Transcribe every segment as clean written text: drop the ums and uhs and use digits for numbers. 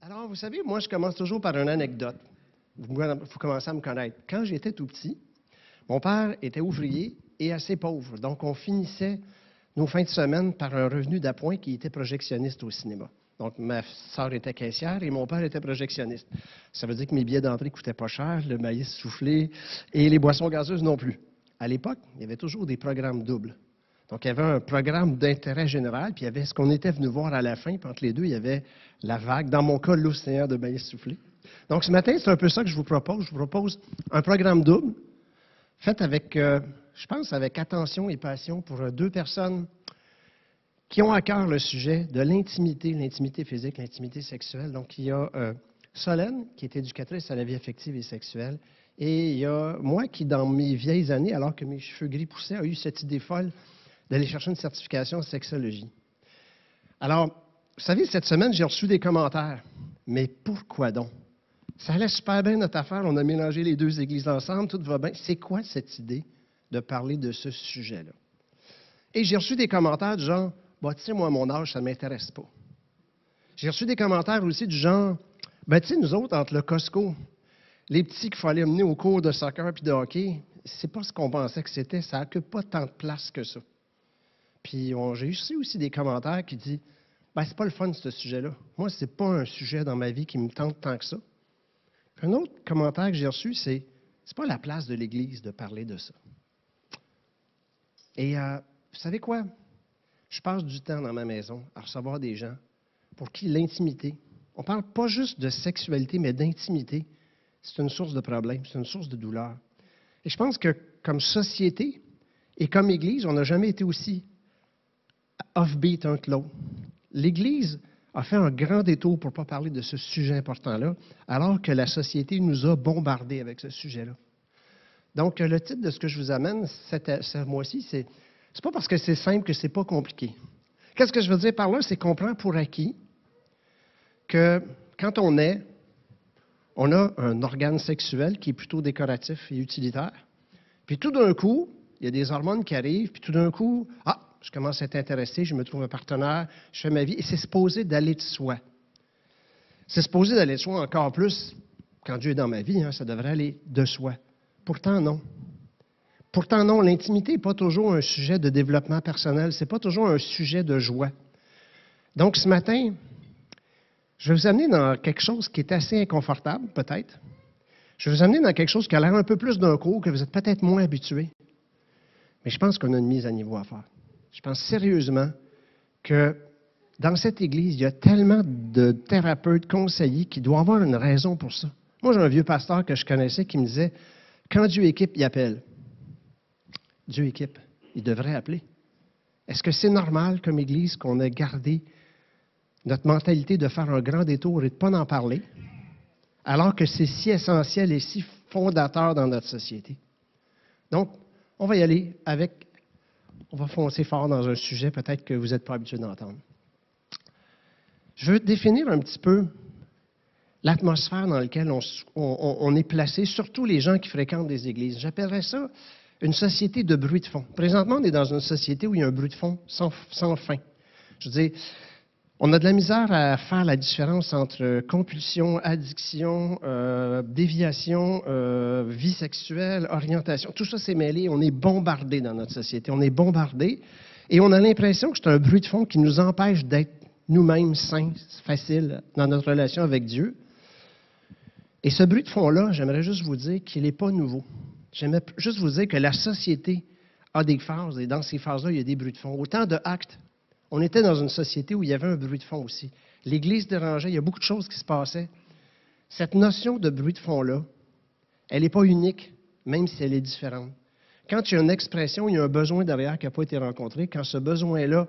Alors, vous savez, moi, je commence toujours par une anecdote. Vous commencez à me connaître. Quand j'étais tout petit, mon père était ouvrier et assez pauvre. Donc, on finissait nos fins de semaine par un revenu d'appoint qui était projectionniste au cinéma. Donc, ma sœur était caissière et mon père était projectionniste. Ça veut dire que mes billets d'entrée ne coûtaient pas cher, le maïs soufflé et les boissons gazeuses non plus. À l'époque, il y avait toujours des programmes doubles. Donc, il y avait un programme d'intérêt général, puis il y avait ce qu'on était venu voir à la fin, puis entre les deux, il y avait la vague, dans mon cas, l'océan de maïs soufflé. Donc, ce matin, c'est un peu ça que je vous propose. Je vous propose un programme double, fait avec, je pense, avec attention et passion pour deux personnes qui ont à cœur le sujet de l'intimité physique, l'intimité sexuelle. Donc, il y a Solène, qui est éducatrice à la vie affective et sexuelle, et il y a moi qui, dans mes vieilles années, alors que mes cheveux gris poussaient, a eu cette idée folle d'aller chercher une certification en sexologie. Alors, vous savez, cette semaine, j'ai reçu des commentaires. Mais pourquoi donc? Ça allait super bien notre affaire, on a mélangé les deux églises ensemble, tout va bien. C'est quoi cette idée de parler de ce sujet-là? Et j'ai reçu des commentaires du genre, bah, tu sais, moi, à mon âge, ça ne m'intéresse pas. J'ai reçu des commentaires aussi du genre, ben, tu sais, nous autres, entre le Costco, les petits qu'il fallait amener au cours de soccer puis de hockey, c'est pas ce qu'on pensait que c'était, ça n'occupe pas tant de place que ça. Puis j'ai eu aussi des commentaires qui disent, ben, c'est pas le fun, ce sujet-là. Moi, c'est pas un sujet dans ma vie qui me tente tant que ça. Un autre commentaire que j'ai reçu, c'est pas la place de l'Église de parler de ça. Et vous savez quoi? Je passe du temps dans ma maison à recevoir des gens pour qui l'intimité, on ne parle pas juste de sexualité, mais d'intimité, c'est une source de problème, c'est une source de douleur. Et je pense que comme société et comme Église, on n'a jamais été aussi off-beat un que l'autre. L'Église a fait un grand détour pour ne pas parler de ce sujet important-là, alors que la société nous a bombardés avec ce sujet-là. Donc, le titre de ce que je vous amène ce mois-ci, c'est pas parce que c'est simple que c'est pas compliqué. Qu'est-ce que je veux dire par là? C'est qu'on prend pour acquis que quand on est, on a un organe sexuel qui est plutôt décoratif et utilitaire. Puis tout d'un coup, il y a des hormones qui arrivent, puis tout d'un coup, je commence à être intéressé, je me trouve un partenaire, je fais ma vie, et c'est supposé d'aller de soi. C'est supposé d'aller de soi encore plus quand Dieu est dans ma vie, ça devrait aller de soi. Pourtant, non. Pourtant, non, l'intimité n'est pas toujours un sujet de développement personnel, ce n'est pas toujours un sujet de joie. Donc, ce matin, je vais vous amener dans quelque chose qui est assez inconfortable, peut-être. Je vais vous amener dans quelque chose qui a l'air un peu plus d'un cours, que vous êtes peut-être moins habitué. Mais je pense qu'on a une mise à niveau à faire. Je pense sérieusement que dans cette Église, il y a tellement de thérapeutes, conseillers qui doivent avoir une raison pour ça. Moi, j'ai un vieux pasteur que je connaissais qui me disait, quand Dieu équipe, il appelle. Dieu équipe, il devrait appeler. Est-ce que c'est normal comme Église qu'on ait gardé notre mentalité de faire un grand détour et de ne pas en parler, alors que c'est si essentiel et si fondateur dans notre société? Donc, on va y aller on va foncer fort dans un sujet peut-être que vous n'êtes pas habitué d'entendre. Je veux définir un petit peu l'atmosphère dans laquelle on est placé, surtout les gens qui fréquentent des églises. J'appellerais ça une société de bruit de fond. Présentement, on est dans une société où il y a un bruit de fond sans fin. Je veux dire, on a de la misère à faire la différence entre compulsion, addiction, déviation, vie sexuelle, orientation. Tout ça s'est mêlé. On est bombardé dans notre société. On est bombardé et on a l'impression que c'est un bruit de fond qui nous empêche d'être nous-mêmes sains, faciles dans notre relation avec Dieu. Et ce bruit de fond-là, j'aimerais juste vous dire qu'il n'est pas nouveau. J'aimerais juste vous dire que la société a des phases et dans ces phases-là, il y a des bruits de fond. Au temps de Actes, on était dans une société où il y avait un bruit de fond aussi. L'Église dérangeait, il y a beaucoup de choses qui se passaient. Cette notion de bruit de fond-là, elle n'est pas unique, même si elle est différente. Quand il y a une expression, il y a un besoin derrière qui n'a pas été rencontré. Quand ce besoin-là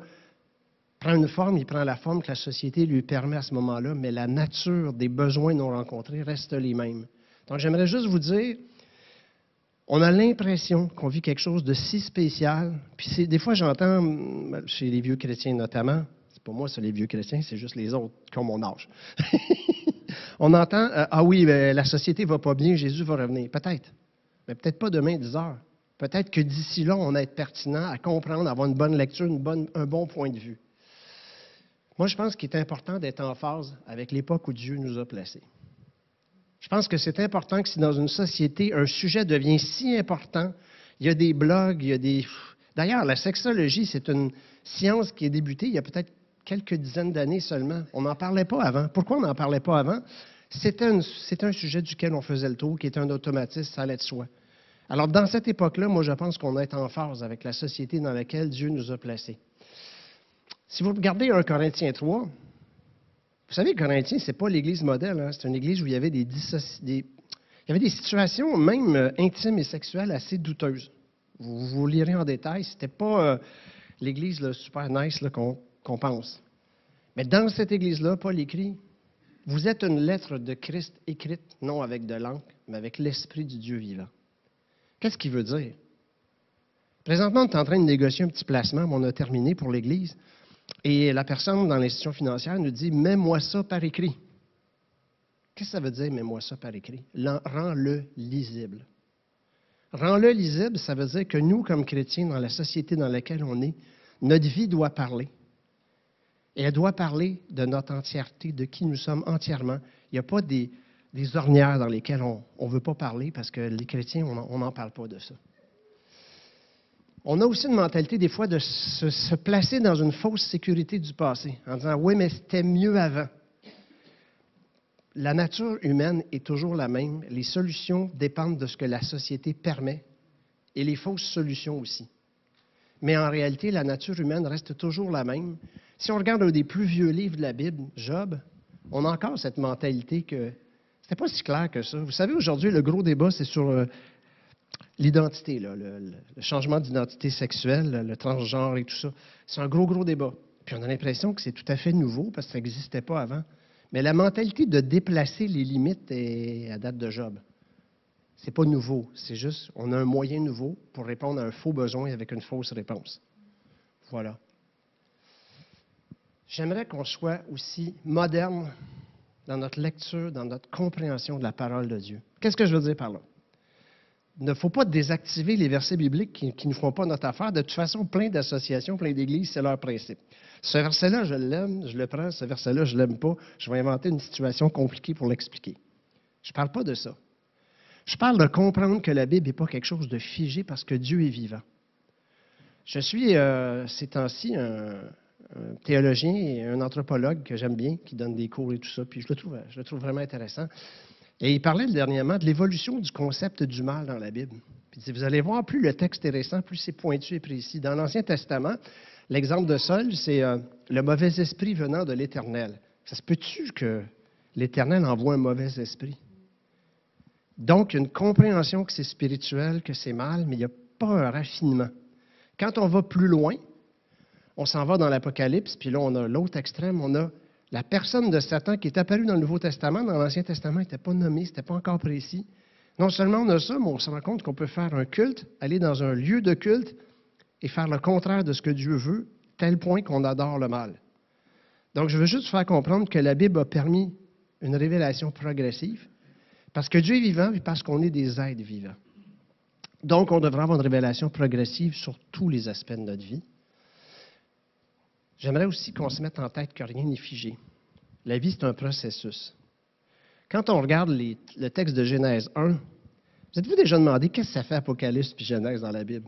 prend une forme, il prend la forme que la société lui permet à ce moment-là, mais la nature des besoins non rencontrés reste les mêmes. Donc, j'aimerais juste vous dire, on a l'impression qu'on vit quelque chose de si spécial. Puis des fois, j'entends, chez les vieux chrétiens notamment, c'est pas moi, c'est les vieux chrétiens, c'est juste les autres qui ont mon âge. On entend, oui, la société va pas bien, Jésus va revenir. Peut-être, mais peut-être pas demain, 10 heures. Peut-être que d'ici là, on va être pertinent à comprendre, avoir une bonne lecture, un bon point de vue. Moi, je pense qu'il est important d'être en phase avec l'époque où Dieu nous a placés. Je pense que c'est important que si dans une société, un sujet devient si important, il y a des blogs, il y a des... D'ailleurs, la sexologie, c'est une science qui est débutée il y a peut-être quelques dizaines d'années seulement. On n'en parlait pas avant. Pourquoi on n'en parlait pas avant? C'était un sujet duquel on faisait le tour, qui était un automatisme, ça allait de soi. Alors, dans cette époque-là, moi, je pense qu'on est en phase avec la société dans laquelle Dieu nous a placés. Si vous regardez 1 Corinthiens 3, vous savez, Corinthiens, ce n'est pas l'Église modèle. Hein? C'est une Église où il y avait il y avait des situations même intimes et sexuelles assez douteuses. Vous lirez en détail. Ce n'était pas l'Église là, super nice là, qu'on pense. Mais dans cette Église-là, Paul écrit, « Vous êtes une lettre de Christ écrite, non avec de l'encre, mais avec l'Esprit du Dieu vivant. » Qu'est-ce qu'il veut dire? Présentement, on est en train de négocier un petit placement, mais on a terminé pour l'Église. Et la personne dans l'institution financière nous dit, « Mets-moi ça par écrit. » Qu'est-ce que ça veut dire, « Mets-moi ça par écrit » ? Rends-le lisible. Rends-le lisible, ça veut dire que nous, comme chrétiens, dans la société dans laquelle on est, notre vie doit parler. Et elle doit parler de notre entièreté, de qui nous sommes entièrement. Il n'y a pas des ornières dans lesquelles on ne veut pas parler parce que les chrétiens, on n'en parle pas de ça. On a aussi une mentalité, des fois, de se placer dans une fausse sécurité du passé, en disant « Oui, mais c'était mieux avant ». La nature humaine est toujours la même. Les solutions dépendent de ce que la société permet et les fausses solutions aussi. Mais en réalité, la nature humaine reste toujours la même. Si on regarde un des plus vieux livres de la Bible, Job, on a encore cette mentalité que c'était pas si clair que ça. Vous savez, aujourd'hui, le gros débat, c'est sur l'identité, là, le changement d'identité sexuelle, le transgenre et tout ça. C'est un gros débat. Puis on a l'impression que c'est tout à fait nouveau parce que ça n'existait pas avant. Mais la mentalité de déplacer les limites est à date de Job. C'est pas nouveau. C'est juste, on a un moyen nouveau pour répondre à un faux besoin avec une fausse réponse. Voilà. J'aimerais qu'on soit aussi moderne dans notre lecture, dans notre compréhension de la parole de Dieu. Qu'est-ce que je veux dire par là? Il ne faut pas désactiver les versets bibliques qui ne font pas notre affaire. De toute façon, plein d'associations, plein d'églises, c'est leur principe. Ce verset-là, je l'aime, je le prends. Ce verset-là, je ne l'aime pas. Je vais inventer une situation compliquée pour l'expliquer. Je ne parle pas de ça. Je parle de comprendre que la Bible n'est pas quelque chose de figé parce que Dieu est vivant. Je suis, ces temps-ci, un théologien et un anthropologue que j'aime bien, qui donne des cours et tout ça, puis je le trouve vraiment intéressant. Et il parlait dernièrement de l'évolution du concept du mal dans la Bible. Puis il dit, vous allez voir, plus le texte est récent, plus c'est pointu et précis. Dans l'Ancien Testament, l'exemple de Saul, c'est le mauvais esprit venant de l'Éternel. Ça se peut-tu que l'Éternel envoie un mauvais esprit? Donc, une compréhension que c'est spirituel, que c'est mal, mais il n'y a pas un raffinement. Quand on va plus loin, on s'en va dans l'Apocalypse, puis là, on a l'autre extrême, on a la personne de Satan qui est apparue dans le Nouveau Testament. Dans l'Ancien Testament, il n'était pas nommé, ce n'était pas encore précis. Non seulement on a ça, mais on se rend compte qu'on peut faire un culte, aller dans un lieu de culte et faire le contraire de ce que Dieu veut, tel point qu'on adore le mal. Donc, je veux juste faire comprendre que la Bible a permis une révélation progressive, parce que Dieu est vivant et parce qu'on est des êtres vivants. Donc, on devrait avoir une révélation progressive sur tous les aspects de notre vie. J'aimerais aussi qu'on se mette en tête que rien n'est figé. La vie, c'est un processus. Quand on regarde le texte de Genèse 1, vous êtes-vous déjà demandé qu'est-ce que ça fait Apocalypse puis Genèse dans la Bible?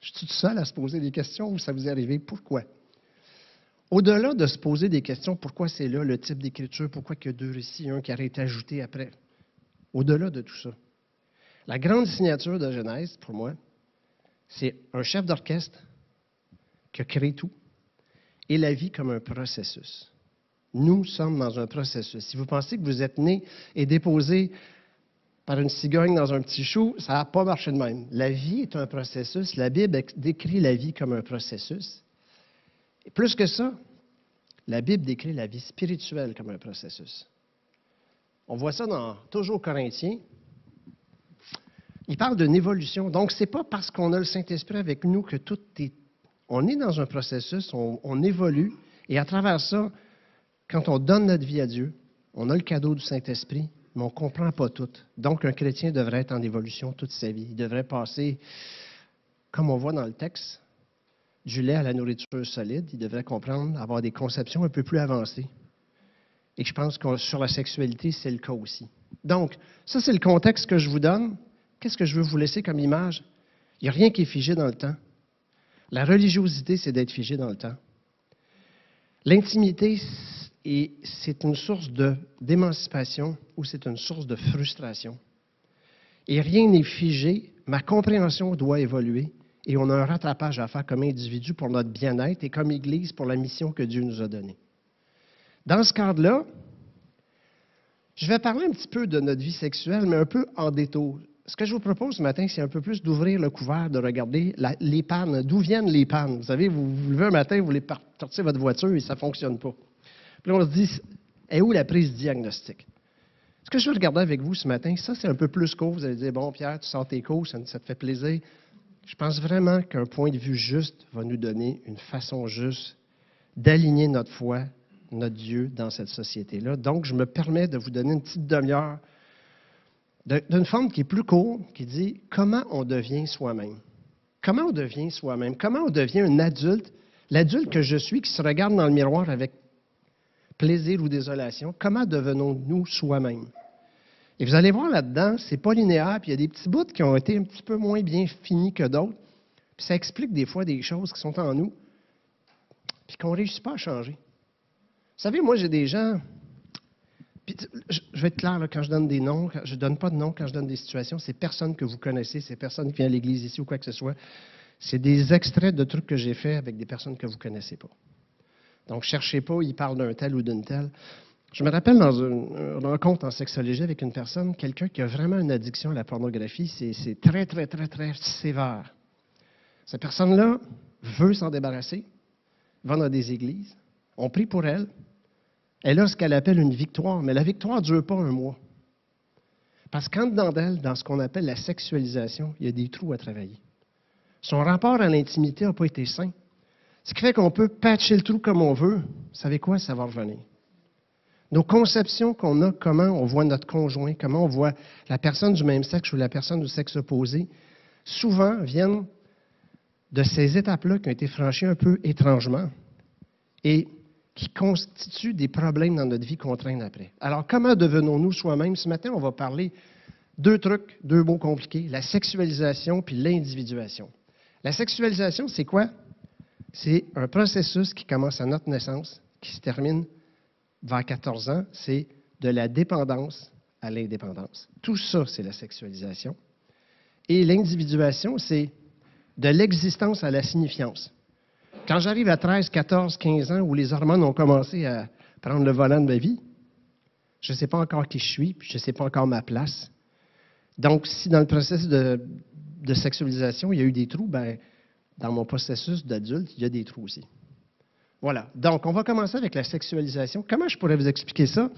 Je suis tout seul à se poser des questions ou ça vous est arrivé? Pourquoi? Au-delà de se poser des questions, pourquoi c'est là, le type d'écriture, pourquoi il y a deux récits, un qui aurait été ajouté après? Au-delà de tout ça, la grande signature de Genèse, pour moi, c'est un chef d'orchestre qui a créé tout et la vie comme un processus. Nous sommes dans un processus. Si vous pensez que vous êtes né et déposé par une cigogne dans un petit chou, ça n'a pas marché de même. La vie est un processus. La Bible décrit la vie comme un processus. Et plus que ça, la Bible décrit la vie spirituelle comme un processus. On voit ça dans toujours Corinthiens. Il parle d'une évolution. Donc, ce n'est pas parce qu'on a le Saint-Esprit avec nous que tout est... On est dans un processus, on évolue, et à travers ça, quand on donne notre vie à Dieu, on a le cadeau du Saint-Esprit, mais on ne comprend pas tout. Donc, un chrétien devrait être en évolution toute sa vie. Il devrait passer, comme on voit dans le texte, du lait à la nourriture solide, il devrait comprendre, avoir des conceptions un peu plus avancées. Et je pense que sur la sexualité, c'est le cas aussi. Donc, ça, c'est le contexte que je vous donne. Qu'est-ce que je veux vous laisser comme image? Il n'y a rien qui est figé dans le temps. La religiosité, c'est d'être figé dans le temps. L'intimité, c'est une source d'émancipation ou c'est une source de frustration. Et rien n'est figé. Ma compréhension doit évoluer et on a un rattrapage à faire comme individu pour notre bien-être et comme Église pour la mission que Dieu nous a donnée. Dans ce cadre-là, je vais parler un petit peu de notre vie sexuelle, mais un peu en détour. Ce que je vous propose ce matin, c'est un peu plus d'ouvrir le couvert, de regarder les pannes. D'où viennent les pannes? Vous savez, vous vous levez un matin, vous voulez sortir votre voiture et ça ne fonctionne pas. Puis là, on se dit, est où la prise diagnostique? Ce que je veux regarder avec vous ce matin, ça, c'est un peu plus court. Vous allez dire, bon, Pierre, tu sors tes cours, ça te fait plaisir. Je pense vraiment qu'un point de vue juste va nous donner une façon juste d'aligner notre foi, notre Dieu dans cette société-là. Donc, je me permets de vous donner une petite demi-heure d'une forme qui est plus courte, qui dit comment on devient soi-même. Comment on devient soi-même? Comment on devient un adulte, l'adulte que je suis, qui se regarde dans le miroir avec plaisir ou désolation? Comment devenons-nous soi-même? Et vous allez voir là-dedans, c'est pas linéaire, puis il y a des petits bouts qui ont été un petit peu moins bien finis que d'autres, puis ça explique des fois des choses qui sont en nous, puis qu'on ne réussit pas à changer. Vous savez, moi, j'ai des gens... Puis, je vais être clair, là, quand je donne des noms, je ne donne pas de noms quand je donne des situations. C'est personne que vous connaissez, c'est personne qui vient à l'Église ici ou quoi que ce soit. C'est des extraits de trucs que j'ai faits avec des personnes que vous ne connaissez pas. Donc, ne cherchez pas, il parle d'un tel ou d'une telle. Je me rappelle dans une rencontre en sexologie avec une personne, quelqu'un qui a vraiment une addiction à la pornographie. C'est très, très, très, très sévère. Cette personne-là veut s'en débarrasser, va dans des églises, on prie pour elle. Elle a ce qu'elle appelle une victoire, mais la victoire ne dure pas un mois. Parce qu'en dedans d'elle, dans ce qu'on appelle la sexualisation, il y a des trous à travailler. Son rapport à l'intimité n'a pas été sain. Ce qui fait qu'on peut patcher le trou comme on veut. Vous savez quoi? Ça va revenir. Nos conceptions qu'on a, comment on voit notre conjoint, comment on voit la personne du même sexe ou la personne du sexe opposé, souvent viennent de ces étapes-là qui ont été franchies un peu étrangement. Et qui constituent des problèmes dans notre vie qu'on traîne après. Alors, comment devenons-nous soi-même? Ce matin, on va parler deux trucs, deux mots compliqués, la sexualisation puis l'individuation. La sexualisation, c'est quoi? C'est un processus qui commence à notre naissance, qui se termine vers 14 ans. C'est de la dépendance à l'indépendance. Tout ça, c'est la sexualisation. Et l'individuation, c'est de l'existence à la signifiance. Quand j'arrive à 13, 14, 15 ans, où les hormones ont commencé à prendre le volant de ma vie, je ne sais pas encore qui je suis, puis je ne sais pas encore ma place. Donc, si dans le processus de sexualisation, il y a eu des trous, bien, dans mon processus d'adulte, il y a des trous aussi. Voilà. Donc, on va commencer avec la sexualisation. Comment je pourrais vous expliquer ça?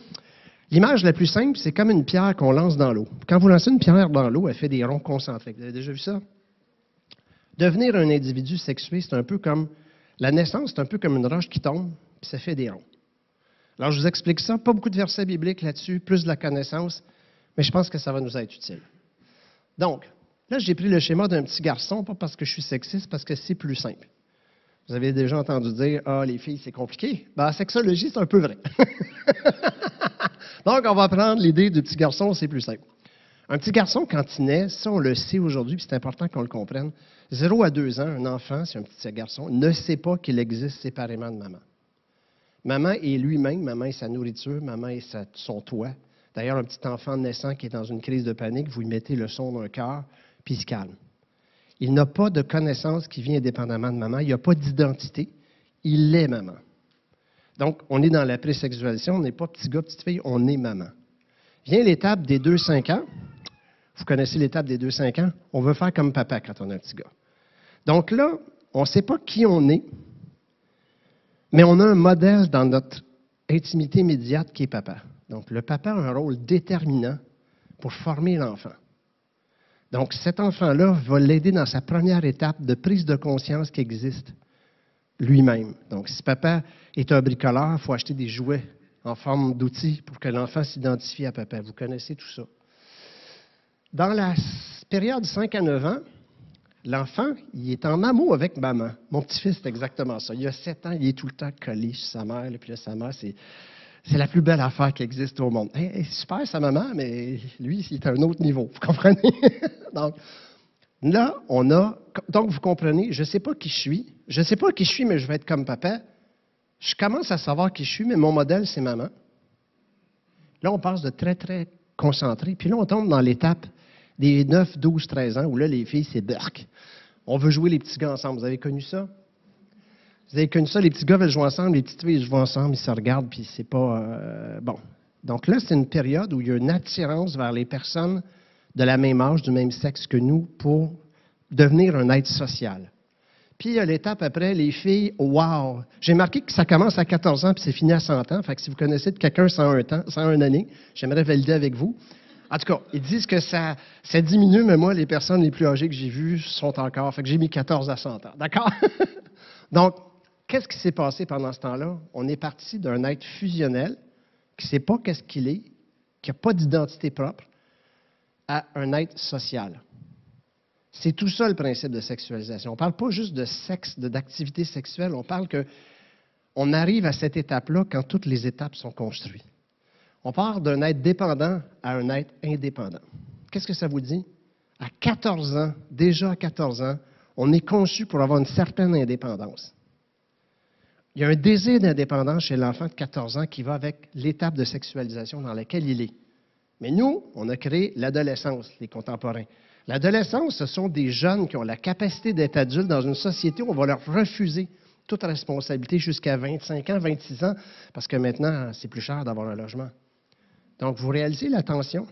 L'image la plus simple, c'est comme une pierre qu'on lance dans l'eau. Quand vous lancez une pierre dans l'eau, elle fait des ronds concentriques. Vous avez déjà vu ça? Devenir un individu sexué, c'est un peu comme... La naissance, c'est un peu comme une roche qui tombe, puis ça fait des ronds. Alors, je vous explique ça. Pas beaucoup de versets bibliques là-dessus, plus de la connaissance, mais je pense que ça va nous être utile. Donc, là, j'ai pris le schéma d'un petit garçon, pas parce que je suis sexiste, parce que c'est plus simple. Vous avez déjà entendu dire, « Ah, les filles, c'est compliqué. » Bien, en sexologie, c'est un peu vrai. Donc, on va prendre l'idée du petit garçon, c'est plus simple. Un petit garçon, quand il naît, ça, on le sait aujourd'hui, puis c'est important qu'on le comprenne. 0 à 2 ans, un enfant, c'est un petit garçon, ne sait pas qu'il existe séparément de maman. Maman est lui-même, maman est sa nourriture, maman est son toit. D'ailleurs, un petit enfant naissant qui est dans une crise de panique, vous lui mettez le son d'un cœur, puis il se calme. Il n'a pas de connaissance qui vient indépendamment de maman, il n'a pas d'identité, il est maman. Donc, on est dans la présexualisation, on n'est pas petit gars, petite fille, on est maman. Vient l'étape des 2-5 ans. Vous connaissez l'étape des 2-5 ans? On veut faire comme papa quand on a un petit gars. Donc là, on ne sait pas qui on est, mais on a un modèle dans notre intimité immédiate qui est papa. Donc le papa a un rôle déterminant pour former l'enfant. Donc cet enfant-là va l'aider dans sa première étape de prise de conscience qui existe lui-même. Donc si papa est un bricoleur, il faut acheter des jouets en forme d'outils pour que l'enfant s'identifie à papa. Vous connaissez tout ça. Dans la période 5 à 9 ans, L'enfant, il est en amour avec maman. Mon petit-fils, c'est exactement ça. Il a 7 ans, il est tout le temps collé sur sa mère. Puis là, sa mère, c'est la plus belle affaire qui existe au monde. Elle est super, sa maman, mais lui, il est à un autre niveau. Vous comprenez? Donc, là, donc, vous comprenez, je ne sais pas qui je suis. Je ne sais pas qui je suis, mais je vais être comme papa. Je commence à savoir qui je suis, mais mon modèle, c'est maman. Là, on passe de très, très concentré. Puis là, on tombe dans l'étape des 9, 12, 13 ans, où là, les filles, c'est burk. On veut jouer les petits gars ensemble. Vous avez connu ça? Vous avez connu ça? Les petits gars veulent jouer ensemble, les petites filles ils jouent ensemble, ils se regardent, puis c'est pas... bon. Donc là, c'est une période où il y a une attirance vers les personnes de la même âge, du même sexe que nous, pour devenir un être social. Puis il y a l'étape après, les filles, wow! J'ai marqué que ça commence à 14 ans, puis c'est fini à 100 ans. Fait que si vous connaissez de quelqu'un 101 années, j'aimerais valider avec vous. En tout cas, ils disent que ça diminue, mais moi, les personnes les plus âgées que j'ai vues sont encore. Fait que j'ai mis 14 à 100 ans. D'accord? Donc, qu'est-ce qui s'est passé pendant ce temps-là? On est parti d'un être fusionnel qui ne sait pas qu'est-ce qu'il est, qui n'a pas d'identité propre, à un être social. C'est tout ça le principe de sexualisation. On ne parle pas juste de sexe, d'activité sexuelle, on parle qu'on arrive à cette étape-là quand toutes les étapes sont construites. On part d'un être dépendant à un être indépendant. Qu'est-ce que ça vous dit? À 14 ans, déjà à 14 ans, on est conçu pour avoir une certaine indépendance. Il y a un désir d'indépendance chez l'enfant de 14 ans qui va avec l'étape de sexualisation dans laquelle il est. Mais nous, on a créé l'adolescence, les contemporains. L'adolescence, ce sont des jeunes qui ont la capacité d'être adultes dans une société où on va leur refuser toute responsabilité jusqu'à 25 ans, 26 ans, parce que maintenant, c'est plus cher d'avoir un logement. Donc, vous réalisez la tension?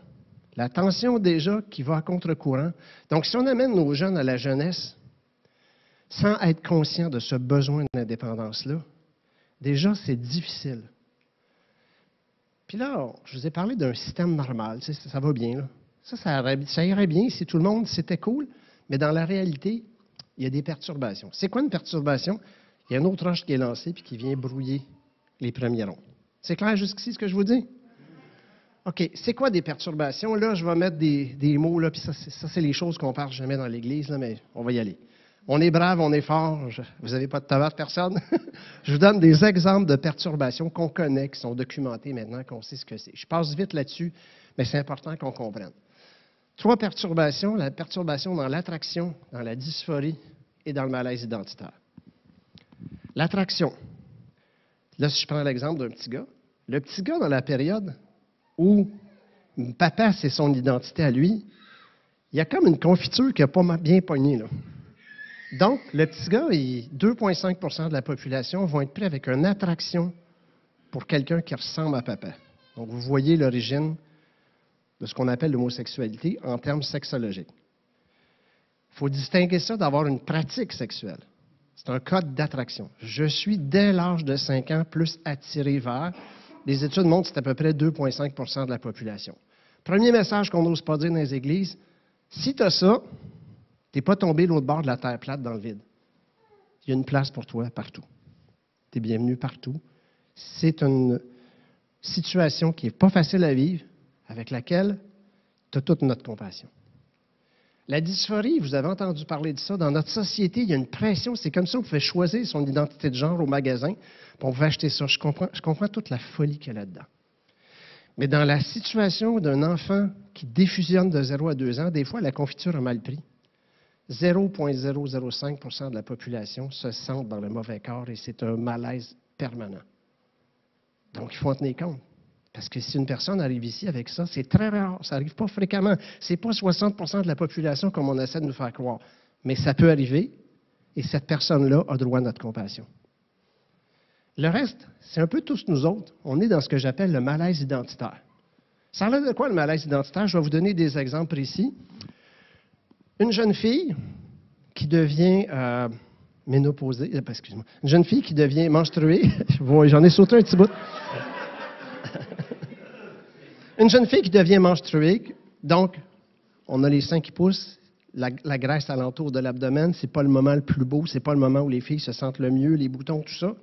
La tension déjà qui va à contre-courant. Donc, si on amène nos jeunes à la jeunesse sans être conscient de ce besoin d'indépendance-là, déjà, c'est difficile. Puis là, je vous ai parlé d'un système normal, tu sais, ça va bien. Là. Ça irait bien si tout le monde, c'était cool, mais dans la réalité, il y a des perturbations. C'est quoi une perturbation? Il y a une autre roche qui est lancée puis qui vient brouiller les premiers ronds. C'est clair jusqu'ici ce que je vous dis? OK. C'est quoi des perturbations? Là, je vais mettre des mots, là, puis ça, c'est les choses qu'on parle jamais dans l'Église, là, mais on va y aller. On est brave, on est fort. Vous n'avez pas de tabac, personne? Je vous donne des exemples de perturbations qu'on connaît, qui sont documentées maintenant, qu'on sait ce que c'est. Je passe vite là-dessus, mais c'est important qu'on comprenne. 3 perturbations, la perturbation dans l'attraction, dans la dysphorie et dans le malaise identitaire. L'attraction. Là, si je prends l'exemple d'un petit gars, le petit gars, dans la période où papa, c'est son identité à lui, il y a comme une confiture qui n'a pas bien pogné, là. Donc, le petit gars, 2,5 % de la population vont être pris avec une attraction pour quelqu'un qui ressemble à papa. Donc, vous voyez l'origine de ce qu'on appelle l'homosexualité en termes sexologiques. Il faut distinguer ça d'avoir une pratique sexuelle. C'est un code d'attraction. Je suis, dès l'âge de 5 ans, plus attiré vers. Les études montrent que c'est à peu près 2,5 % de la population. Premier message qu'on n'ose pas dire dans les églises, si tu as ça, tu n'es pas tombé l'autre bord de la terre plate dans le vide. Il y a une place pour toi partout. Tu es bienvenu partout. C'est une situation qui n'est pas facile à vivre, avec laquelle tu as toute notre compassion. La dysphorie, vous avez entendu parler de ça. Dans notre société, il y a une pression. C'est comme ça qu'on pouvait choisir son identité de genre au magasin, puis on pouvait acheter ça. Je comprends toute la folie qu'il y a là-dedans. Mais dans la situation d'un enfant qui défusionne de 0 à 2 ans, des fois, la confiture a mal pris. 0,005 % de la population se sent dans le mauvais corps et c'est un malaise permanent. Donc, il faut en tenir compte. Parce que si une personne arrive ici avec ça, c'est très rare, ça n'arrive pas fréquemment. Ce n'est pas 60 % de la population comme on essaie de nous faire croire. Mais ça peut arriver et cette personne-là a droit à notre compassion. Le reste, c'est un peu tous nous autres. On est dans ce que j'appelle le malaise identitaire. Ça a l'air de quoi le malaise identitaire? Je vais vous donner des exemples précis. Une jeune fille qui devient ménopausée, excuse-moi, une jeune fille qui devient menstruée, j'en ai sauté un petit bout. Une jeune fille qui devient menstruée, donc on a les seins qui poussent, la graisse alentour de l'abdomen, c'est pas le moment le plus beau, c'est pas le moment où les filles se sentent le mieux, les boutons, tout ça.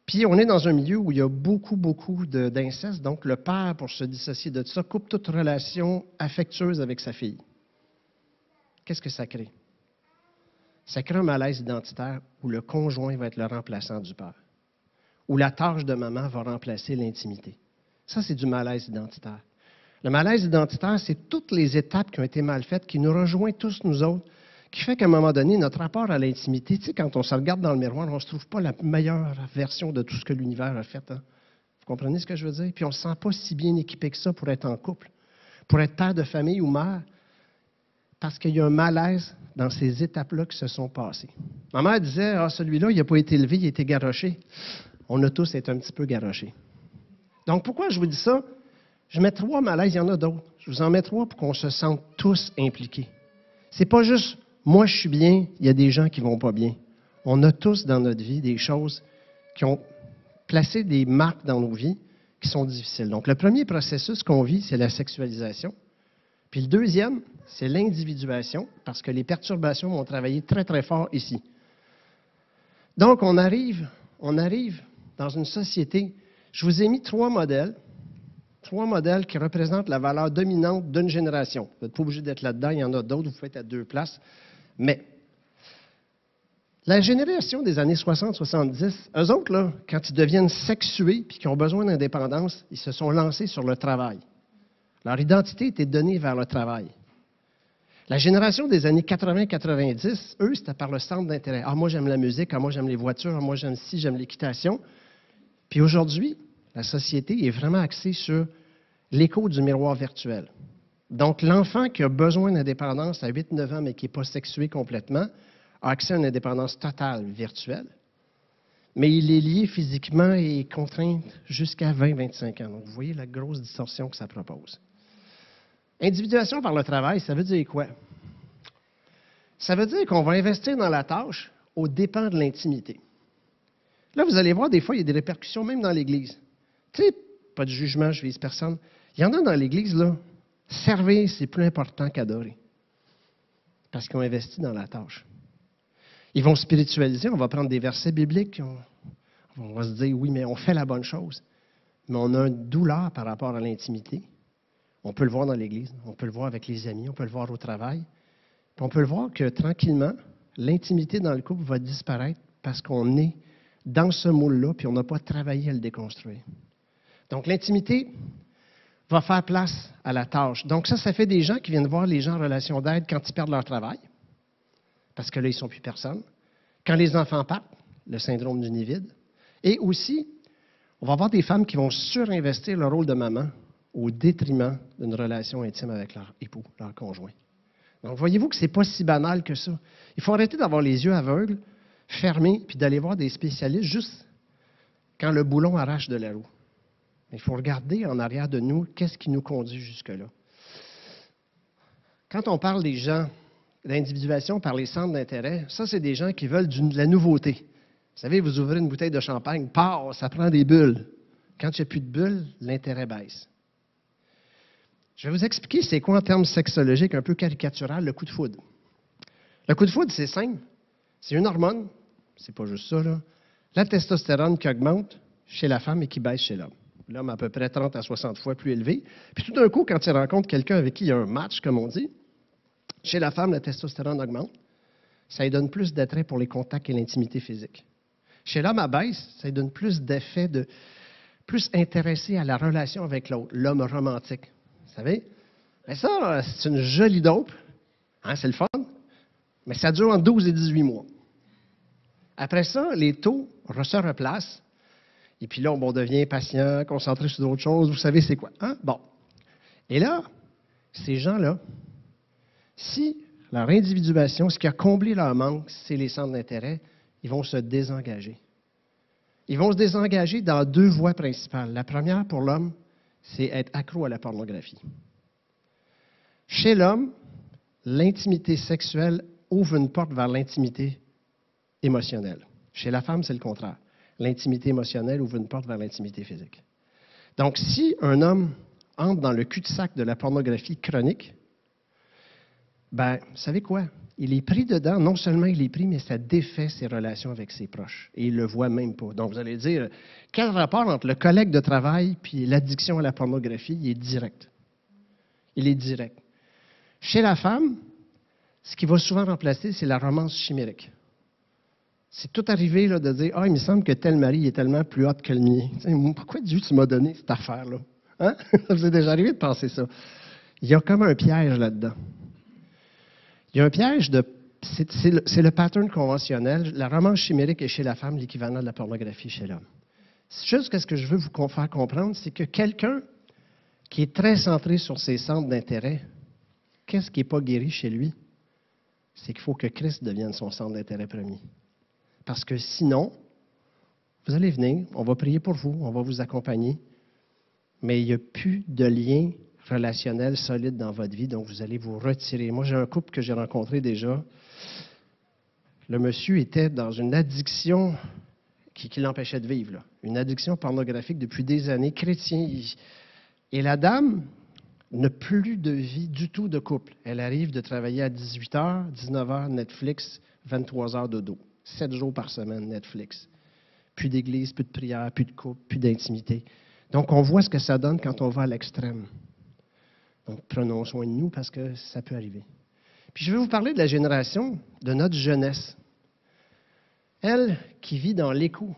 Puis on est dans un milieu où il y a beaucoup d'inceste, donc le père, pour se dissocier de ça, coupe toute relation affectueuse avec sa fille. Qu'est-ce que ça crée? Ça crée un malaise identitaire où le conjoint va être le remplaçant du père, où la tâche de maman va remplacer l'intimité. Ça, c'est du malaise identitaire. Le malaise identitaire, c'est toutes les étapes qui ont été mal faites, qui nous rejoignent tous, nous autres, qui fait qu'à un moment donné, notre rapport à l'intimité, tu sais, quand on se regarde dans le miroir, on ne se trouve pas la meilleure version de tout ce que l'univers a fait. Hein? Vous comprenez ce que je veux dire? Puis on ne se sent pas si bien équipé que ça pour être en couple, pour être père de famille ou mère, parce qu'il y a un malaise dans ces étapes-là qui se sont passées. Ma mère disait, ah, celui-là, il n'a pas été élevé, il a été garoché. On a tous été un petit peu garochés. Donc, pourquoi je vous dis ça? Je mets 3 malaises, il y en a d'autres. Je vous en mets 3 pour qu'on se sente tous impliqués. C'est pas juste, moi je suis bien, il y a des gens qui vont pas bien. On a tous dans notre vie des choses qui ont placé des marques dans nos vies qui sont difficiles. Donc, le premier processus qu'on vit, c'est la sexualisation. Puis le deuxième, c'est l'individuation, parce que les perturbations vont travailler très, très fort ici. Donc, on arrive dans une société. Je vous ai mis 3 modèles qui représentent la valeur dominante d'une génération. Vous n'êtes pas obligé d'être là-dedans, il y en a d'autres, vous pouvez être à 2 places. Mais la génération des années 60-70, eux autres, là, quand ils deviennent sexués puis qu'ils ont besoin d'indépendance, ils se sont lancés sur le travail. Leur identité était donnée vers le travail. La génération des années 80-90, eux, c'était par le centre d'intérêt. Ah, moi, j'aime la musique, ah, moi, j'aime les voitures, ah, moi, j'aime ci, j'aime l'équitation. Puis aujourd'hui, la société est vraiment axée sur l'écho du miroir virtuel. Donc, l'enfant qui a besoin d'indépendance à 8-9 ans, mais qui n'est pas sexué complètement, a accès à une indépendance totale virtuelle, mais il est lié physiquement et contraint jusqu'à 20-25 ans. Donc, vous voyez la grosse distorsion que ça propose. Individuation par le travail, ça veut dire quoi? Ça veut dire qu'on va investir dans la tâche aux dépens de l'intimité. Là, vous allez voir, des fois, il y a des répercussions même dans l'Église. Tu sais, pas de jugement, je vise personne. Il y en a dans l'Église, là, servir, c'est plus important qu'adorer. Parce qu'ils ont investi dans la tâche. Ils vont spiritualiser, on va prendre des versets bibliques, on va se dire, oui, mais on fait la bonne chose. Mais on a une douleur par rapport à l'intimité. On peut le voir dans l'Église, on peut le voir avec les amis, on peut le voir au travail. Puis on peut le voir que tranquillement, l'intimité dans le couple va disparaître parce qu'on est dans ce moule-là, puis on n'a pas travaillé à le déconstruire. Donc, l'intimité va faire place à la tâche. Donc, ça fait des gens qui viennent voir les gens en relation d'aide quand ils perdent leur travail, parce que là, ils ne sont plus personne. Quand les enfants partent, le syndrome du nid vide. Et aussi, on va avoir des femmes qui vont surinvestir le rôle de maman au détriment d'une relation intime avec leur époux, leur conjoint. Donc, voyez-vous que ce n'est pas si banal que ça. Il faut arrêter d'avoir les yeux aveugles, fermés, puis d'aller voir des spécialistes juste quand le boulon arrache de la roue. Il faut regarder en arrière de nous qu'est-ce qui nous conduit jusque-là. Quand on parle des gens d'individuation par les centres d'intérêt, ça, c'est des gens qui veulent de la nouveauté. Vous savez, vous ouvrez une bouteille de champagne, ça prend des bulles. Quand il n'y a plus de bulles, l'intérêt baisse. Je vais vous expliquer c'est quoi en termes sexologiques un peu caricatural, le coup de foudre. Le coup de foudre, c'est simple. C'est une hormone, c'est pas juste ça, là. La testostérone qui augmente chez la femme et qui baisse chez l'homme. L'homme à peu près 30 à 60 fois plus élevé. Puis tout d'un coup, quand il rencontre quelqu'un avec qui il y a un match, comme on dit, chez la femme, la testostérone augmente. Ça lui donne plus d'attrait pour les contacts et l'intimité physique. Chez l'homme, à baisse, ça lui donne plus d'effet de plus intéressé à la relation avec l'autre, l'homme romantique. Vous savez? Mais ça, c'est une jolie dope. Hein, c'est le fun. Mais ça dure entre 12 et 18 mois. Après ça, les taux se replacent. Et puis là, on devient patient, concentré sur d'autres choses. Vous savez, c'est quoi? Hein? Bon. Et là, ces gens-là, si leur individuation, ce qui a comblé leur manque, c'est les centres d'intérêt, ils vont se désengager. Ils vont se désengager dans 2 voies principales. La première, pour l'homme, c'est être accro à la pornographie. Chez l'homme, l'intimité sexuelle ouvre une porte vers l'intimité émotionnelle. Chez la femme, c'est le contraire. L'intimité émotionnelle ouvre une porte vers l'intimité physique. Donc, si un homme entre dans le cul-de-sac de la pornographie chronique, ben, vous savez quoi? Il est pris dedans. Non seulement il est pris, mais ça défait ses relations avec ses proches. Et il ne le voit même pas. Donc, vous allez dire, quel rapport entre le collègue de travail et l'addiction à la pornographie? Il est direct. Il est direct. Chez la femme, ce qui va souvent remplacer, c'est la romance chimérique. C'est tout arrivé là, de dire « Ah, il me semble que tel mari est tellement plus hot que le mien. Pourquoi Dieu tu m'as donné cette affaire-là? Hein? » Ça vous est déjà arrivé de penser ça. Il y a comme un piège là-dedans. Il y a un piège de... C'est le pattern conventionnel. La romance chimérique est chez la femme l'équivalent de la pornographie chez l'homme. Juste ce que je veux vous faire comprendre, c'est que quelqu'un qui est très centré sur ses centres d'intérêt, qu'est-ce qui n'est pas guéri chez lui? C'est qu'il faut que Christ devienne son centre d'intérêt premier. Parce que sinon, vous allez venir, on va prier pour vous, on va vous accompagner, mais il n'y a plus de lien relationnel solide dans votre vie, donc vous allez vous retirer. Moi, j'ai un couple que j'ai rencontré déjà. Le monsieur était dans une addiction qui l'empêchait de vivre, là. Une addiction pornographique depuis des années, chrétien. Et la dame n'a plus de vie du tout de couple. Elle arrive de travailler à 18 h, 19 h, Netflix, 23 h dodo. 7 jours par semaine, Netflix. Plus d'église, plus de prière, plus de couple, plus d'intimité. Donc, on voit ce que ça donne quand on va à l'extrême. Donc, prenons soin de nous parce que ça peut arriver. Puis, je vais vous parler de la génération de notre jeunesse. Elle qui vit dans l'écho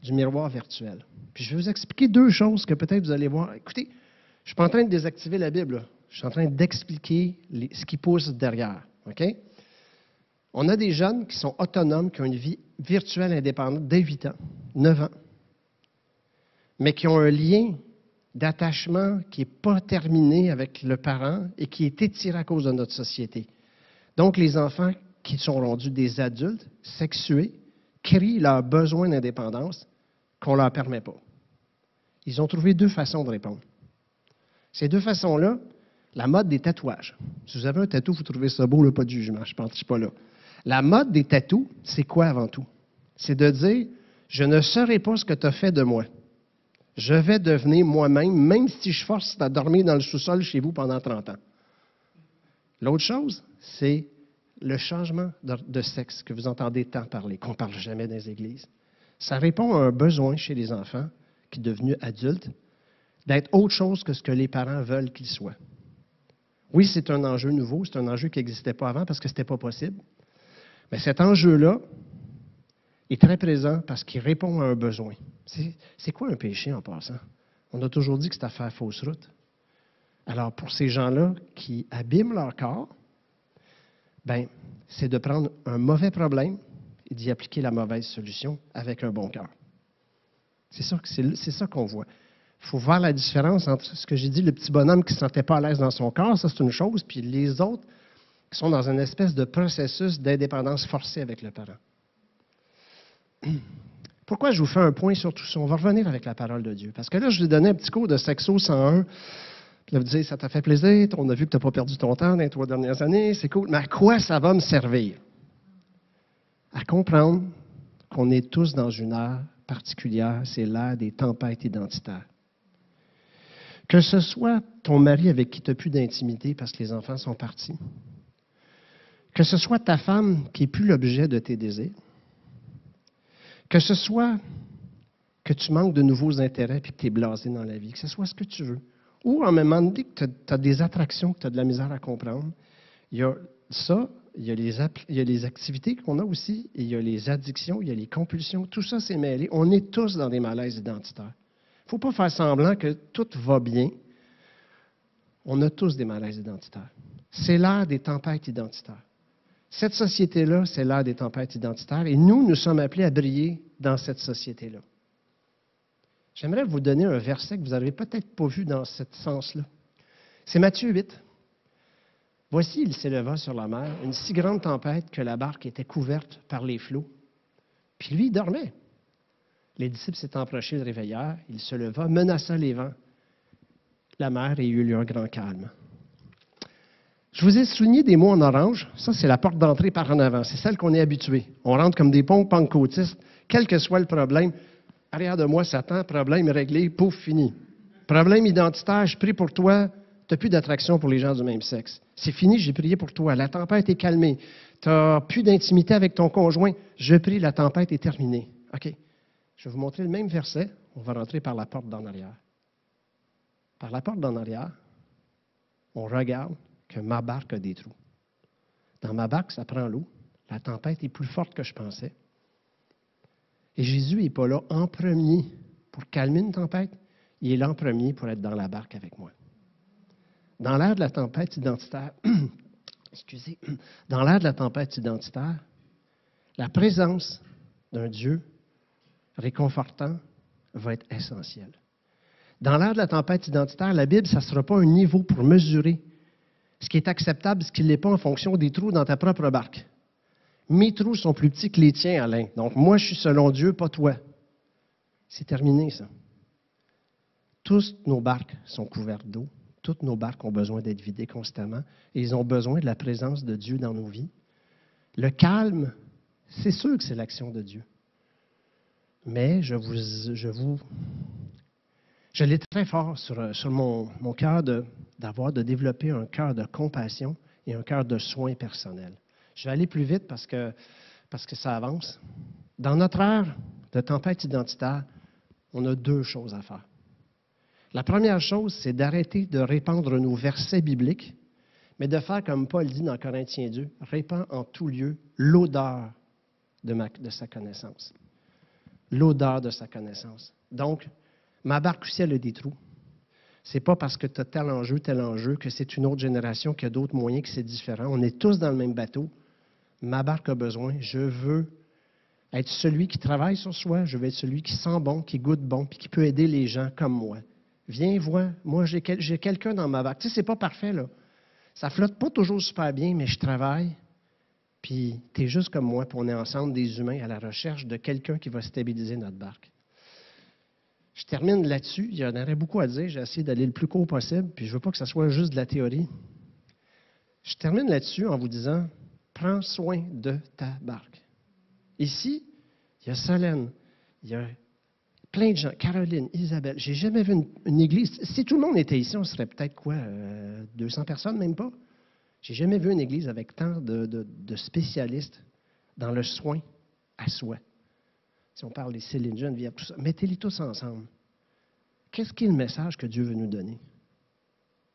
du miroir virtuel. Puis, je vais vous expliquer deux choses que peut-être vous allez voir. Écoutez, je ne suis pas en train de désactiver la Bible, là. Je suis en train d'expliquer ce qui pousse derrière. OK? On a des jeunes qui sont autonomes, qui ont une vie virtuelle indépendante dès 8 ans, 9 ans, mais qui ont un lien d'attachement qui n'est pas terminé avec le parent et qui est étiré à cause de notre société. Donc, les enfants qui sont rendus des adultes sexués crient leurs besoins d'indépendance qu'on ne leur permet pas. Ils ont trouvé deux façons de répondre. Ces deux façons-là, la mode des tatouages. Si vous avez un tatou, vous trouvez ça beau, là, pas de jugement, je ne suis pas là. La mode des tatous, c'est quoi avant tout? C'est de dire, je ne saurai pas ce que tu as fait de moi. Je vais devenir moi-même, même si je force à dormir dans le sous-sol chez vous pendant 30 ans. L'autre chose, c'est le changement de sexe que vous entendez tant parler, qu'on ne parle jamais dans les églises. Ça répond à un besoin chez les enfants qui sont devenus adultes d'être autre chose que ce que les parents veulent qu'ils soient. Oui, c'est un enjeu nouveau, c'est un enjeu qui n'existait pas avant parce que ce n'était pas possible. Mais cet enjeu-là est très présent parce qu'il répond à un besoin. C'est quoi un péché en passant? On a toujours dit que c'est à faire fausse route. Alors, pour ces gens-là qui abîment leur corps, ben, c'est de prendre un mauvais problème et d'y appliquer la mauvaise solution avec un bon cœur. C'est ça qu'on voit. Il faut voir la différence entre ce que j'ai dit, le petit bonhomme qui ne se sentait pas à l'aise dans son corps, ça c'est une chose, puis les autres qui sont dans une espèce de processus d'indépendance forcée avec le parent. Pourquoi je vous fais un point sur tout ça? On va revenir avec la parole de Dieu. Parce que là, je vous ai donné un petit cours de Sexo 101. Puis là, vous dites, ça t'a fait plaisir, on a vu que tu n'as pas perdu ton temps dans les 3 dernières années, c'est cool. Mais à quoi ça va me servir? À comprendre qu'on est tous dans une ère particulière, c'est l'ère des tempêtes identitaires. Que ce soit ton mari avec qui tu n'as plus d'intimité parce que les enfants sont partis, que ce soit ta femme qui n'est plus l'objet de tes désirs, que ce soit que tu manques de nouveaux intérêts et que tu es blasé dans la vie, que ce soit ce que tu veux, ou en même moment donné que tu as des attractions que tu as de la misère à comprendre, il y a ça, il y a les activités qu'on a aussi, et il y a les addictions, il y a les compulsions, tout ça c'est mêlé. On est tous dans des malaises identitaires. Il ne faut pas faire semblant que tout va bien. On a tous des malaises identitaires. C'est l'ère des tempêtes identitaires. Cette société-là, c'est l'ère des tempêtes identitaires et nous sommes appelés à briller dans cette société-là. J'aimerais vous donner un verset que vous n'avez peut-être pas vu dans ce sens-là. C'est Matthieu 8. Voici, il s'éleva sur la mer, une si grande tempête que la barque était couverte par les flots. Puis lui, il dormait. Les disciples s'étant approchés, le réveillèrent. Il se leva, menaça les vents, la mer, et il y eut un grand calme. Je vous ai souligné des mots en orange. Ça, c'est la porte d'entrée par en avant. C'est celle qu'on est habitué. On rentre comme des pompes pentecôtistes, quel que soit le problème. Arrière de moi, Satan, problème réglé, pouf, fini. Problème identitaire, je prie pour toi, tu n'as plus d'attraction pour les gens du même sexe. C'est fini, j'ai prié pour toi. La tempête est calmée. Tu n'as plus d'intimité avec ton conjoint. Je prie, la tempête est terminée. OK. Je vais vous montrer le même verset. On va rentrer par la porte d'en arrière. Par la porte d'en arrière, on regarde que ma barque a des trous. Dans ma barque, ça prend l'eau. La tempête est plus forte que je pensais. Et Jésus n'est pas là en premier pour calmer une tempête. Il est là en premier pour être dans la barque avec moi. Dans l'ère de la tempête identitaire, excusez, dans l'ère de la tempête identitaire, la présence d'un Dieu réconfortant va être essentielle. Dans l'ère de la tempête identitaire, la Bible, ça ne sera pas un niveau pour mesurer ce qui est acceptable et ce qui ne l'est pas en fonction des trous dans ta propre barque. Mes trous sont plus petits que les tiens, Alain. Donc, moi, je suis selon Dieu, pas toi. C'est terminé, ça. Toutes nos barques sont couvertes d'eau. Toutes nos barques ont besoin d'être vidées constamment. Et ils ont besoin de la présence de Dieu dans nos vies. Le calme, c'est sûr que c'est l'action de Dieu. Mais je l'ai très fort sur mon cœur de développer un cœur de compassion et un cœur de soin personnel. Je vais aller plus vite parce que ça avance. Dans notre ère de tempête identitaire, on a 2 choses à faire. La première chose, c'est d'arrêter de répandre nos versets bibliques, mais de faire comme Paul dit dans Corinthiens 2, répand en tout lieu l'odeur de sa connaissance. L'odeur de sa connaissance. Donc, ma barque aussi, elle a des trous. Ce n'est pas parce que tu as tel enjeu, que c'est une autre génération qui a d'autres moyens, que c'est différent. On est tous dans le même bateau. Ma barque a besoin. Je veux être celui qui travaille sur soi. Je veux être celui qui sent bon, qui goûte bon, puis qui peut aider les gens comme moi. Viens, vois. Moi, j'ai quelqu'un dans ma barque. Tu sais, c'est pas parfait, là. Ça flotte pas toujours super bien, mais je travaille. Puis, tu es juste comme moi, puis on est ensemble des humains à la recherche de quelqu'un qui va stabiliser notre barque. Je termine là-dessus. Il y en aurait beaucoup à dire. J'ai essayé d'aller le plus court possible, puis je ne veux pas que ça soit juste de la théorie. Je termine là-dessus en vous disant, prends soin de ta barque. Ici, il y a Solène, il y a plein de gens, Caroline, Isabelle. J'ai jamais vu une église. Si tout le monde était ici, on serait peut-être 200 personnes, même pas. J'ai jamais vu une église avec tant de spécialistes dans le soin à soi. Si on parle des Céline, Geneviève, tout ça, mettez-les tous ensemble. Qu'est-ce qui est le message que Dieu veut nous donner?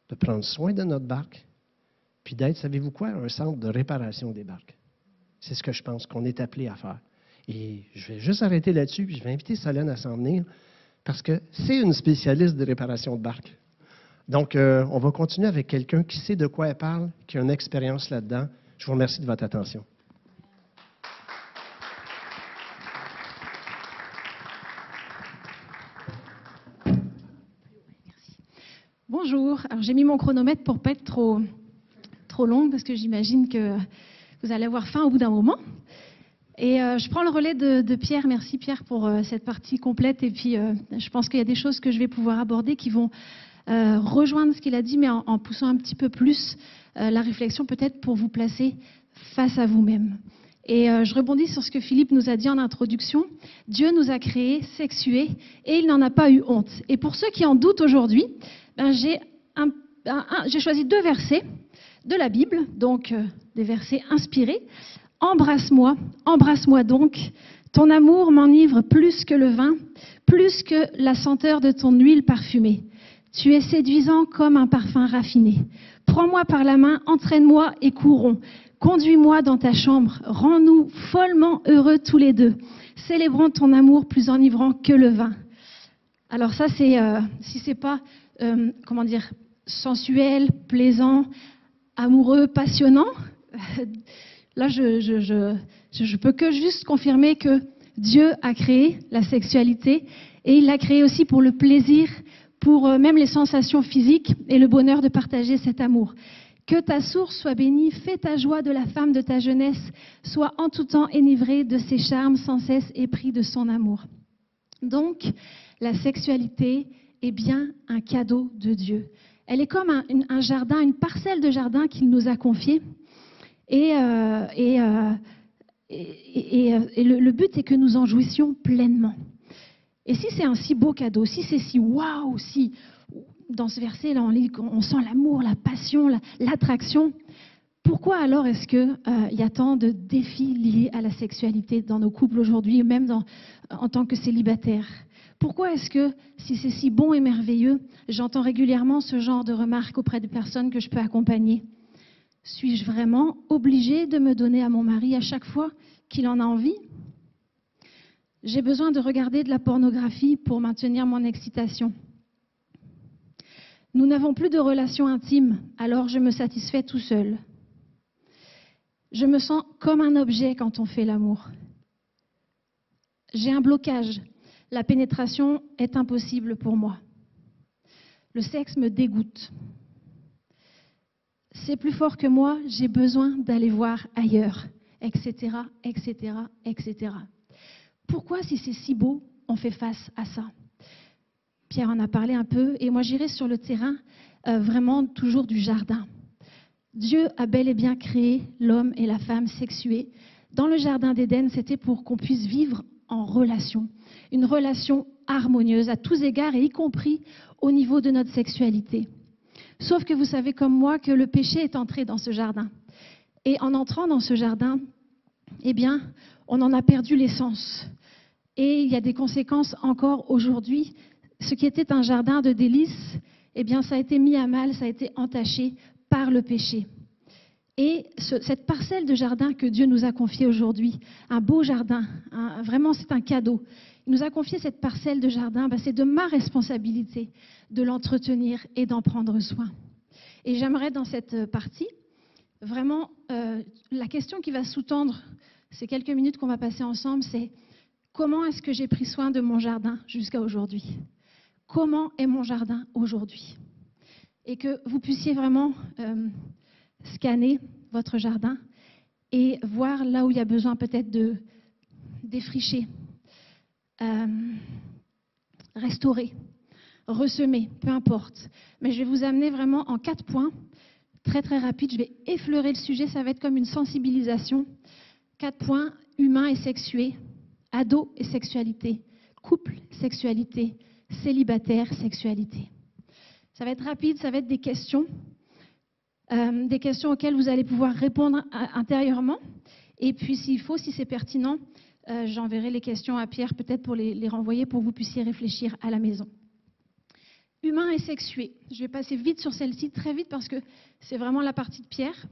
De prendre soin de notre barque, puis d'être, savez-vous quoi, un centre de réparation des barques. C'est ce que je pense qu'on est appelé à faire. Et je vais juste arrêter là-dessus, puis je vais inviter Solène à s'en venir, parce que c'est une spécialiste de réparation de barques. Donc, on va continuer avec quelqu'un qui sait de quoi elle parle, qui a une expérience là-dedans. Je vous remercie de votre attention. Bonjour. Alors, j'ai mis mon chronomètre pour ne pas être trop longue, parce que j'imagine que vous allez avoir faim au bout d'un moment. Et je prends le relais de Pierre. Merci Pierre pour cette partie complète. Et puis, je pense qu'il y a des choses que je vais pouvoir aborder qui vont rejoindre ce qu'il a dit, mais en poussant un petit peu plus la réflexion, peut-être pour vous placer face à vous-même. Et je rebondis sur ce que Philippe nous a dit en introduction. Dieu nous a créés sexués et il n'en a pas eu honte. Et pour ceux qui en doutent aujourd'hui, j'ai choisi 2 versets de la Bible, donc des versets inspirés. Embrasse-moi, embrasse-moi donc. Ton amour m'enivre plus que le vin, plus que la senteur de ton huile parfumée. Tu es séduisant comme un parfum raffiné. Prends-moi par la main, entraîne-moi et courons. Conduis-moi dans ta chambre, rends-nous follement heureux tous les deux. Célébrons ton amour plus enivrant que le vin. Alors ça, c'est si c'est pas sensuel, plaisant, amoureux, passionnant. Là, je peux que juste confirmer que Dieu a créé la sexualité et il l'a créé aussi pour le plaisir, pour même les sensations physiques et le bonheur de partager cet amour. Que ta source soit bénie, fais ta joie de la femme de ta jeunesse, sois en tout temps enivrée de ses charmes, sans cesse épris de son amour. Donc, la sexualité est bien un cadeau de Dieu. Elle est comme un jardin, une parcelle de jardin qu'il nous a confiée. Et le but est que nous en jouissions pleinement. Et si c'est un si beau cadeau, si c'est si waouh, si dans ce verset-là, on sent l'amour, la passion, l'attraction, pourquoi alors est-ce qu'il y a tant de défis liés à la sexualité dans nos couples aujourd'hui, même en tant que célibataires? Pourquoi est-ce que, si c'est si bon et merveilleux, j'entends régulièrement ce genre de remarques auprès de personnes que je peux accompagner? Suis-je vraiment obligée de me donner à mon mari à chaque fois qu'il en a envie? J'ai besoin de regarder de la pornographie pour maintenir mon excitation. Nous n'avons plus de relation intime, alors je me satisfais tout seul. Je me sens comme un objet quand on fait l'amour. J'ai un blocage. La pénétration est impossible pour moi. Le sexe me dégoûte. C'est plus fort que moi, j'ai besoin d'aller voir ailleurs, etc., etc., etc. Pourquoi, si c'est si beau, on fait face à ça? Pierre en a parlé un peu, et moi j'irai sur le terrain vraiment toujours du jardin. Dieu a bel et bien créé l'homme et la femme sexués. Dans le jardin d'Éden, c'était pour qu'on puisse vivre en relation, une relation harmonieuse à tous égards, et y compris au niveau de notre sexualité. Sauf que vous savez comme moi que le péché est entré dans ce jardin. Et en entrant dans ce jardin, eh bien, on en a perdu l'essence. Et il y a des conséquences encore aujourd'hui. Ce qui était un jardin de délices, eh bien, ça a été mis à mal, ça a été entaché par le péché. Et cette parcelle de jardin que Dieu nous a confiée aujourd'hui, un beau jardin, vraiment c'est un cadeau. Il nous a confié cette parcelle de jardin, c'est de ma responsabilité de l'entretenir et d'en prendre soin. Et j'aimerais dans cette partie, vraiment, la question qui va sous-tendre ces quelques minutes qu'on va passer ensemble, c'est comment est-ce que j'ai pris soin de mon jardin jusqu'à aujourd'hui? Comment est mon jardin aujourd'hui? Et que vous puissiez vraiment scanner votre jardin et voir là où il y a besoin peut-être de défricher, restaurer, ressemer, peu importe. Mais je vais vous amener vraiment en 4 points, très très rapides. Je vais effleurer le sujet, ça va être comme une sensibilisation. 4 points, humains et sexués, ados et sexualité, couple, sexualité, célibataire, sexualité. Ça va être rapide, ça va être des questions auxquelles vous allez pouvoir répondre intérieurement. Et puis s'il faut, si c'est pertinent, j'enverrai les questions à Pierre peut-être pour les renvoyer pour que vous puissiez réfléchir à la maison. Humain et sexué. Je vais passer vite sur celle-ci, très vite, parce que c'est vraiment la partie de Pierre.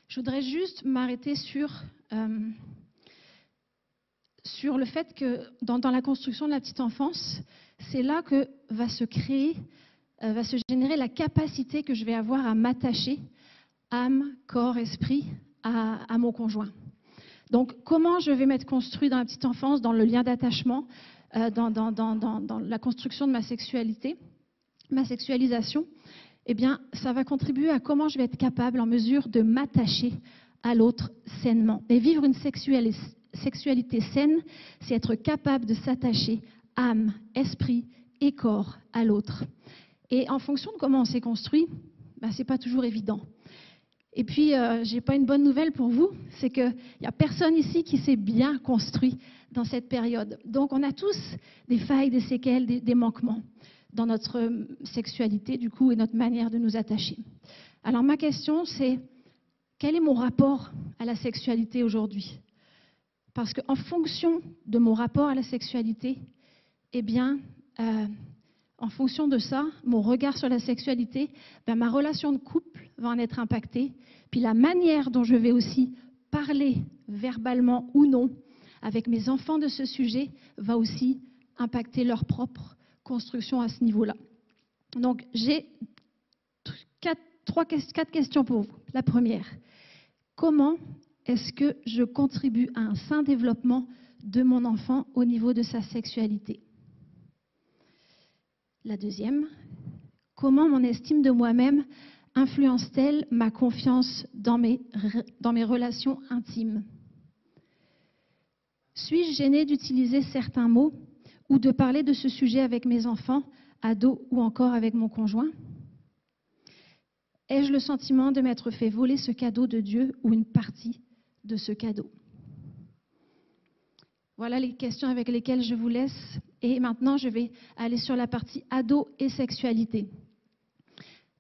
Je voudrais juste m'arrêter sur le fait que dans la construction de la petite enfance, c'est là que va se créer, va se générer la capacité que je vais avoir à m'attacher, âme, corps, esprit, à mon conjoint. Donc, comment je vais m'être construit dans la petite enfance, dans le lien d'attachement, dans la construction de ma sexualité, ma sexualisation, eh bien, ça va contribuer à comment je vais être capable, en mesure de m'attacher à l'autre sainement. Et vivre une sexualité saine, c'est être capable de s'attacher âme, esprit et corps à l'autre. Et en fonction de comment on s'est construit, ce n'est pas toujours évident. Et puis, je n'ai pas une bonne nouvelle pour vous, c'est qu'il n'y a personne ici qui s'est bien construit dans cette période. Donc, on a tous des failles, des séquelles, des manquements dans notre sexualité, du coup, et notre manière de nous attacher. Alors, ma question, c'est quel est mon rapport à la sexualité aujourd'hui? Parce qu'en fonction de mon rapport à la sexualité, eh bien, en fonction de ça, mon regard sur la sexualité, ma relation de couple va en être impactée. Puis la manière dont je vais aussi parler verbalement ou non avec mes enfants de ce sujet va aussi impacter leur propre construction à ce niveau-là. Donc, j'ai 4 questions pour vous. La première, comment est-ce que je contribue à un sain développement de mon enfant au niveau de sa sexualité? La deuxième, comment mon estime de moi-même influence-t-elle ma confiance dans mes relations intimes? Suis-je gênée d'utiliser certains mots ou de parler de ce sujet avec mes enfants, ados ou encore avec mon conjoint? Ai-je le sentiment de m'être fait voler ce cadeau de Dieu ou une partie de ce cadeau? Voilà les questions avec lesquelles je vous laisse. Et maintenant, je vais aller sur la partie ados et sexualité.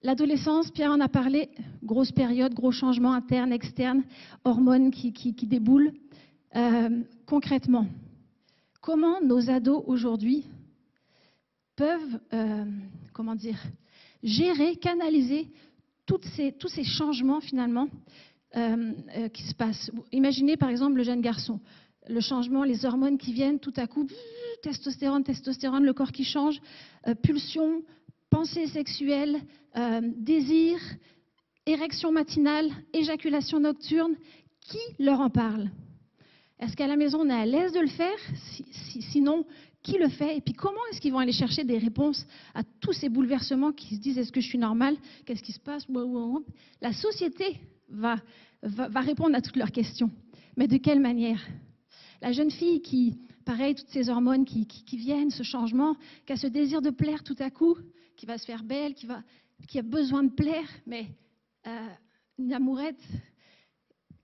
L'adolescence, Pierre en a parlé, grosse période, gros changements internes, externes, hormones qui déboulent. Concrètement, comment nos ados aujourd'hui peuvent, gérer, canaliser tous ces changements finalement qui se passent. Imaginez par exemple le jeune garçon, le changement, les hormones qui viennent tout à coup, testostérone, le corps qui change, pulsion, pensée sexuelle, désir, érection matinale, éjaculation nocturne. Qui leur en parle? Est-ce qu'à la maison on est à l'aise de le faire? Sinon, qui le fait? Et puis comment est-ce qu'ils vont aller chercher des réponses à tous ces bouleversements qui se disent est-ce que je suis normal? Qu'est-ce qui se passe? La société va répondre à toutes leurs questions. Mais de quelle manière? La jeune fille qui, pareil, toutes ces hormones qui viennent, ce changement, qui a ce désir de plaire tout à coup, qui va se faire belle, qui a besoin de plaire, mais une amourette,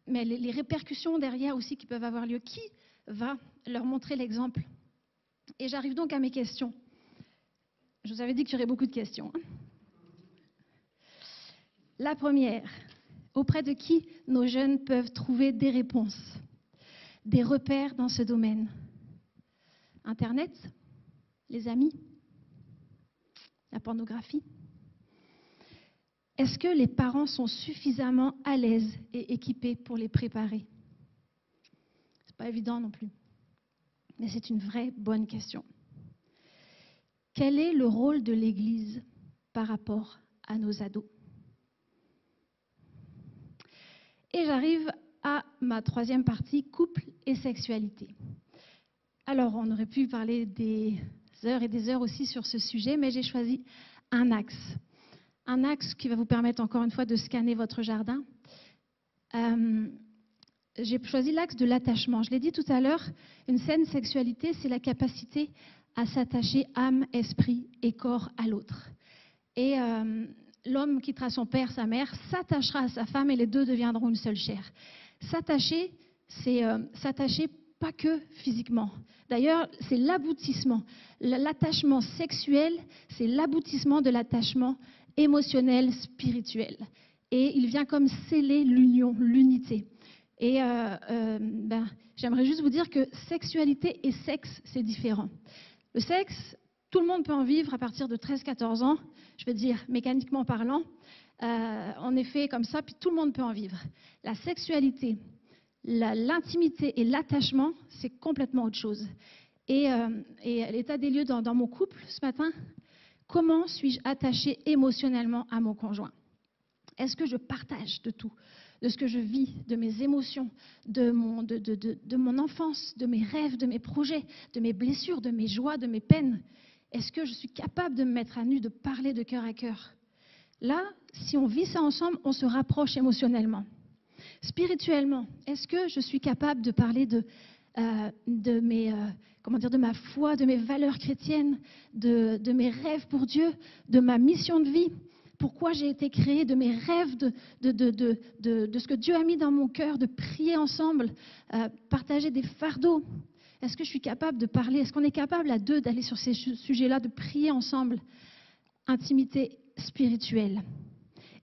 mais les répercussions derrière aussi qui peuvent avoir lieu. Qui va leur montrer l'exemple? Et j'arrive donc à mes questions. Je vous avais dit qu'il y aurait beaucoup de questions. La première, auprès de qui nos jeunes peuvent trouver des réponses, des repères dans ce domaine? Internet, les amis, la pornographie. Est-ce que les parents sont suffisamment à l'aise et équipés pour les préparer? Ce n'est pas évident non plus. Mais c'est une vraie bonne question. Quel est le rôle de l'Église par rapport à nos ados? Et j'arrive à ma troisième partie, couple et sexualité. Alors, on aurait pu parler des heures et des heures aussi sur ce sujet, mais j'ai choisi un axe. Un axe qui va vous permettre encore une fois de scanner votre jardin. J'ai choisi l'axe de l'attachement. Je l'ai dit tout à l'heure, une saine sexualité, c'est la capacité à s'attacher âme, esprit et corps à l'autre. Et l'homme quittera son père, sa mère, s'attachera à sa femme et les deux deviendront une seule chair. S'attacher, c'est s'attacher pas que physiquement. D'ailleurs, c'est l'aboutissement. L'attachement sexuel, c'est l'aboutissement de l'attachement émotionnel, spirituel. Et il vient comme sceller l'union, l'unité. Et j'aimerais juste vous dire que sexualité et sexe, c'est différent. Le sexe, tout le monde peut en vivre à partir de 13-14 ans, je veux dire mécaniquement parlant. On est fait comme ça, puis tout le monde peut en vivre. La sexualité, l'intimité et l'attachement, c'est complètement autre chose. Et l'état des lieux dans mon couple ce matin, comment suis-je attachée émotionnellement à mon conjoint? Est-ce que je partage de tout, de ce que je vis, de mes émotions, de mon enfance, de mes rêves, de mes projets, de mes blessures, de mes joies, de mes peines? Est-ce que je suis capable de me mettre à nu, de parler de cœur à cœur? Là, si on vit ça ensemble, on se rapproche émotionnellement. Spirituellement, est-ce que je suis capable de parler de ma foi, de mes valeurs chrétiennes, de mes rêves pour Dieu, de ma mission de vie, pourquoi j'ai été créée, de mes rêves, de ce que Dieu a mis dans mon cœur, de prier ensemble, partager des fardeaux? Est-ce que je suis capable de parler? Est-ce qu'on est capable à deux d'aller sur ces sujets-là, de prier ensemble? Intimité spirituelle.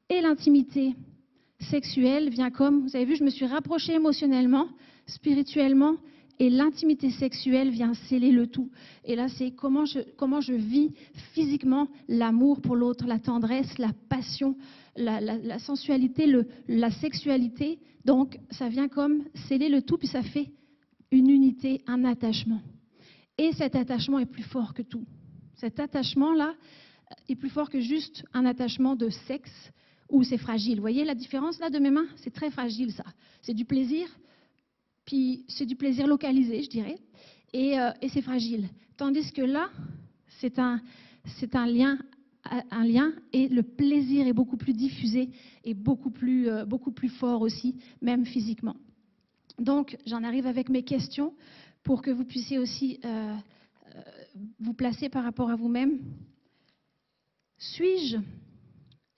Et l'intimité sexuelle vient comme, vous avez vu, je me suis rapprochée émotionnellement, spirituellement, et l'intimité sexuelle vient sceller le tout. Et là, c'est comment je vis physiquement l'amour pour l'autre, la tendresse, la passion, la sensualité, la sexualité. Donc, ça vient comme sceller le tout, puis ça fait une unité, un attachement. Et cet attachement est plus fort que tout. Cet attachement-là est plus fort que juste un attachement de sexe où c'est fragile. Vous voyez la différence là de mes mains? C'est très fragile ça. C'est du plaisir, puis c'est du plaisir localisé, je dirais, et c'est fragile. Tandis que là, c'est un lien, et le plaisir est beaucoup plus diffusé et beaucoup plus fort aussi, même physiquement. Donc, j'en arrive avec mes questions pour que vous puissiez aussi vous placer par rapport à vous-même. Suis-je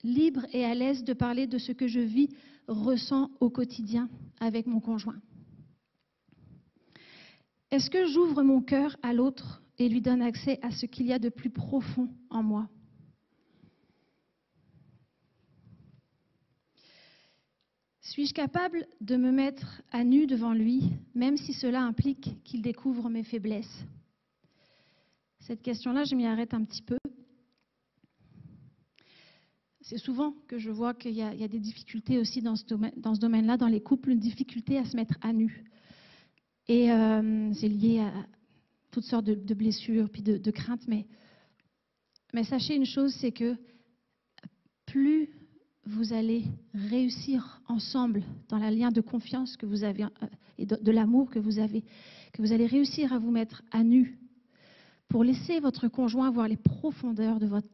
libre et à l'aise de parler de ce que je vis, ressens au quotidien avec mon conjoint? Est-ce que j'ouvre mon cœur à l'autre et lui donne accès à ce qu'il y a de plus profond en moi? Suis-je capable de me mettre à nu devant lui, même si cela implique qu'il découvre mes faiblesses? Cette question-là, je m'y arrête un petit peu. c'est souvent que je vois qu'il y a des difficultés aussi dans ce domaine-là, dans les couples, une difficulté à se mettre à nu. Et c'est lié à toutes sortes de blessures, puis de craintes. Mais sachez une chose, c'est que plus vous allez réussir ensemble dans le lien de confiance que vous avez et de l'amour que vous avez, que vous allez réussir à vous mettre à nu pour laisser votre conjoint voir les profondeurs de votre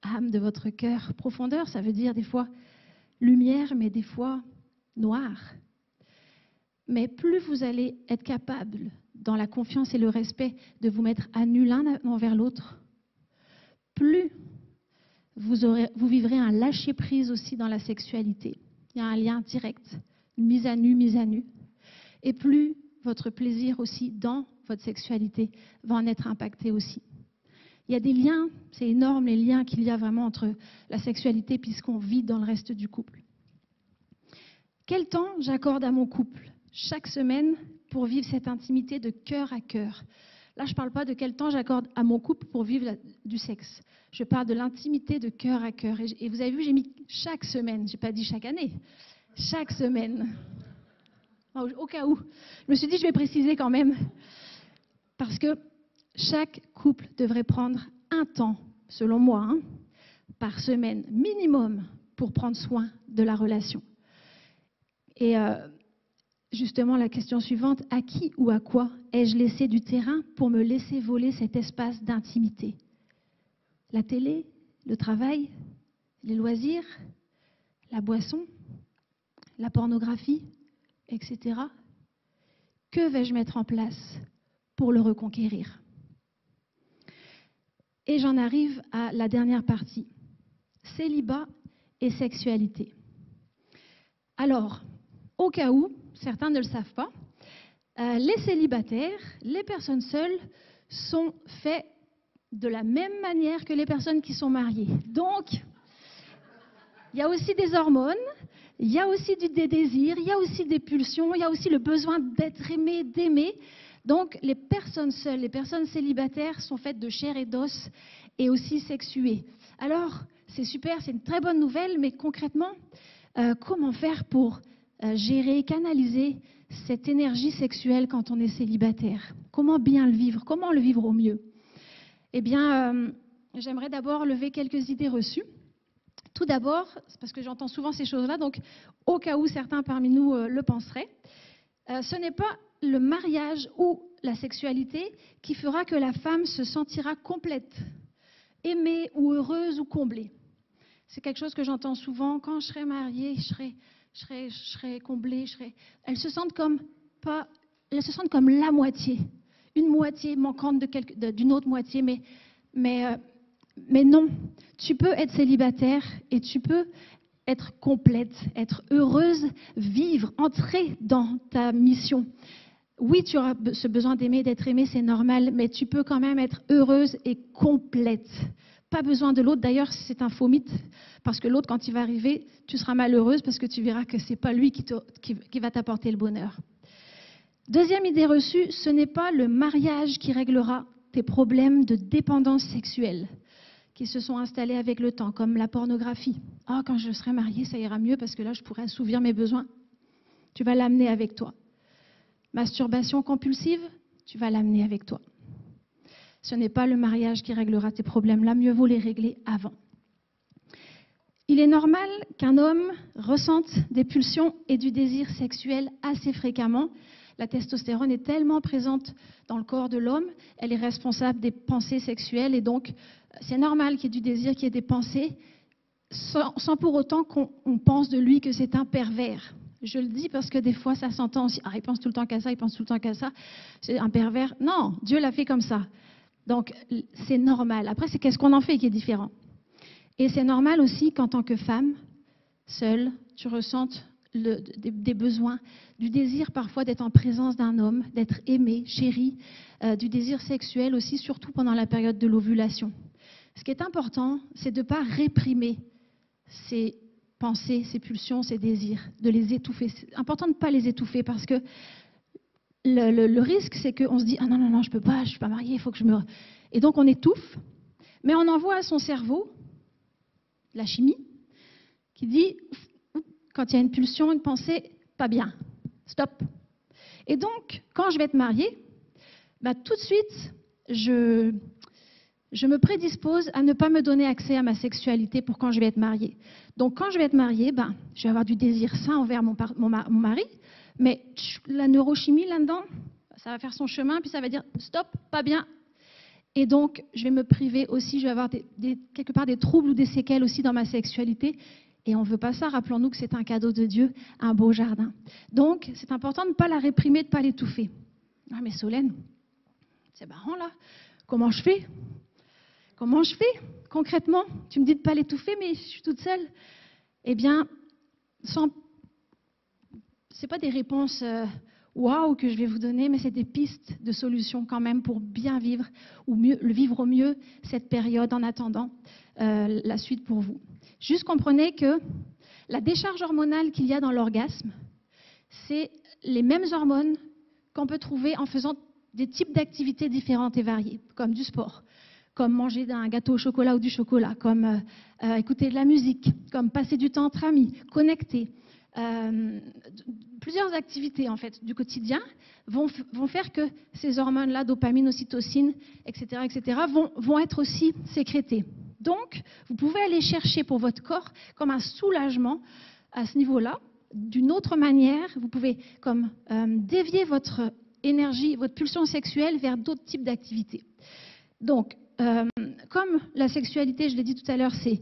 âme, de votre cœur. Profondeur, ça veut dire des fois lumière, mais des fois noir. Mais plus vous allez être capable, dans la confiance et le respect, de vous mettre à nu l'un envers l'autre, plus vous vivrez un lâcher-prise aussi dans la sexualité. Il y a un lien direct, une mise à nu. Et plus votre plaisir aussi dans votre sexualité va en être impacté aussi. Il y a des liens, c'est énorme les liens qu'il y a vraiment entre la sexualité et ce qu'on vit dans le reste du couple. Quel temps j'accorde à mon couple chaque semaine pour vivre cette intimité de cœur à cœur? Là, je ne parle pas de quel temps j'accorde à mon couple pour vivre du sexe. Je parle de l'intimité de cœur à cœur. Et vous avez vu, j'ai mis chaque semaine. Je n'ai pas dit chaque année. Chaque semaine. Au cas où. Je me suis dit, je vais préciser quand même. Parce que chaque couple devrait prendre un temps, selon moi, par semaine, minimum, pour prendre soin de la relation. Et justement, la question suivante, à qui ou à quoi ai-je laissé du terrain pour me laisser voler cet espace d'intimité? La télé, le travail, les loisirs, la boisson, la pornographie, etc. Que vais-je mettre en place pour le reconquérir? Et j'en arrive à la dernière partie, célibat et sexualité. Alors, au cas où, certains ne le savent pas, les célibataires, les personnes seules, sont faits de la même manière que les personnes qui sont mariées. Donc, il y a aussi des hormones, il y a aussi des désirs, il y a aussi des pulsions, il y a aussi le besoin d'être aimé, d'aimer. Donc, les personnes seules, les personnes célibataires sont faites de chair et d'os et aussi sexuées. Alors, c'est super, c'est une très bonne nouvelle, mais concrètement, comment faire pour gérer, canaliser cette énergie sexuelle quand on est célibataire? Comment bien le vivre? Comment le vivre au mieux? Eh bien, j'aimerais d'abord lever quelques idées reçues. Tout d'abord, c'est parce que j'entends souvent ces choses-là, donc au cas où certains parmi nous le penseraient, ce n'est pas le mariage ou la sexualité qui fera que la femme se sentira complète, aimée ou heureuse ou comblée. C'est quelque chose que j'entends souvent. Quand je serai mariée, je serai comblée. Elles se sentent comme la moitié, une moitié manquante d'une autre moitié, mais non. Tu peux être célibataire et tu peux être complète, être heureuse, vivre, entrer dans ta mission. Oui, tu auras ce besoin d'aimer, d'être aimée, c'est normal, mais tu peux quand même être heureuse et complète. Pas besoin de l'autre. D'ailleurs, c'est un faux mythe, parce que l'autre, quand il va arriver, tu seras malheureuse parce que tu verras que ce n'est pas lui qui va t'apporter le bonheur. Deuxième idée reçue, ce n'est pas le mariage qui réglera tes problèmes de dépendance sexuelle qui se sont installés avec le temps, comme la pornographie. Ah, quand je serai mariée, ça ira mieux parce que là, je pourrai assouvir mes besoins. Tu vas l'amener avec toi. Masturbation compulsive, tu vas l'amener avec toi. Ce n'est pas le mariage qui réglera tes problèmes. Là, mieux vaut les régler avant. Il est normal qu'un homme ressente des pulsions et du désir sexuel assez fréquemment. La testostérone est tellement présente dans le corps de l'homme, elle est responsable des pensées sexuelles et donc c'est normal qu'il y ait du désir, qu'il y ait des pensées, sans pour autant qu'on pense de lui que c'est un pervers. Je le dis parce que des fois ça s'entend aussi. Ah, il pense tout le temps qu'à ça, il pense tout le temps qu'à ça. C'est un pervers. Non, Dieu l'a fait comme ça. Donc c'est normal. Après, c'est qu'est-ce qu'on en fait qui est différent. Et c'est normal aussi qu'en tant que femme, seule, tu ressentes des besoins, du désir parfois d'être en présence d'un homme, d'être aimée, chérie, du désir sexuel aussi, surtout pendant la période de l'ovulation. Ce qui est important, c'est de ne pas réprimer ces pensées, ces pulsions, ces désirs, de les étouffer. C'est important de ne pas les étouffer parce que le risque, c'est qu'on se dit « Ah non, je ne peux pas, je ne suis pas mariée, il faut que je me… » Et donc on étouffe, mais on envoie à son cerveau la chimie qui dit, quand il y a une pulsion, une pensée, pas bien, stop. Et donc, quand je vais être mariée, tout de suite, je me prédispose à ne pas me donner accès à ma sexualité pour quand je vais être mariée. Donc, quand je vais être mariée, je vais avoir du désir sain envers mon mari, mais la neurochimie là-dedans, ça va faire son chemin, puis ça va dire stop, pas bien. Et donc, je vais me priver aussi, je vais avoir quelque part des troubles ou des séquelles aussi dans ma sexualité. Et on ne veut pas ça, rappelons-nous que c'est un cadeau de Dieu, un beau jardin. Donc, c'est important de ne pas la réprimer, de ne pas l'étouffer. Ah mais Solène, c'est marrant là, comment je fais? Comment je fais concrètement? Tu me dis de ne pas l'étouffer, mais je suis toute seule. Eh bien, ce n'est pas des réponses waouh que je vais vous donner, mais c'est des pistes de solutions quand même pour bien vivre, ou vivre au mieux cette période en attendant la suite pour vous. Juste comprenez que la décharge hormonale qu'il y a dans l'orgasme, c'est les mêmes hormones qu'on peut trouver en faisant des types d'activités différentes et variées, comme du sport, comme manger un gâteau au chocolat ou du chocolat, comme écouter de la musique, comme passer du temps entre amis, connecter. Plusieurs activités en fait du quotidien vont faire que ces hormones-là, dopamine, ocytocine, etc., vont être aussi sécrétées. Donc, vous pouvez aller chercher pour votre corps comme un soulagement à ce niveau-là. D'une autre manière, vous pouvez comme dévier votre énergie, votre pulsion sexuelle vers d'autres types d'activités. Donc, comme la sexualité, je l'ai dit tout à l'heure, c'est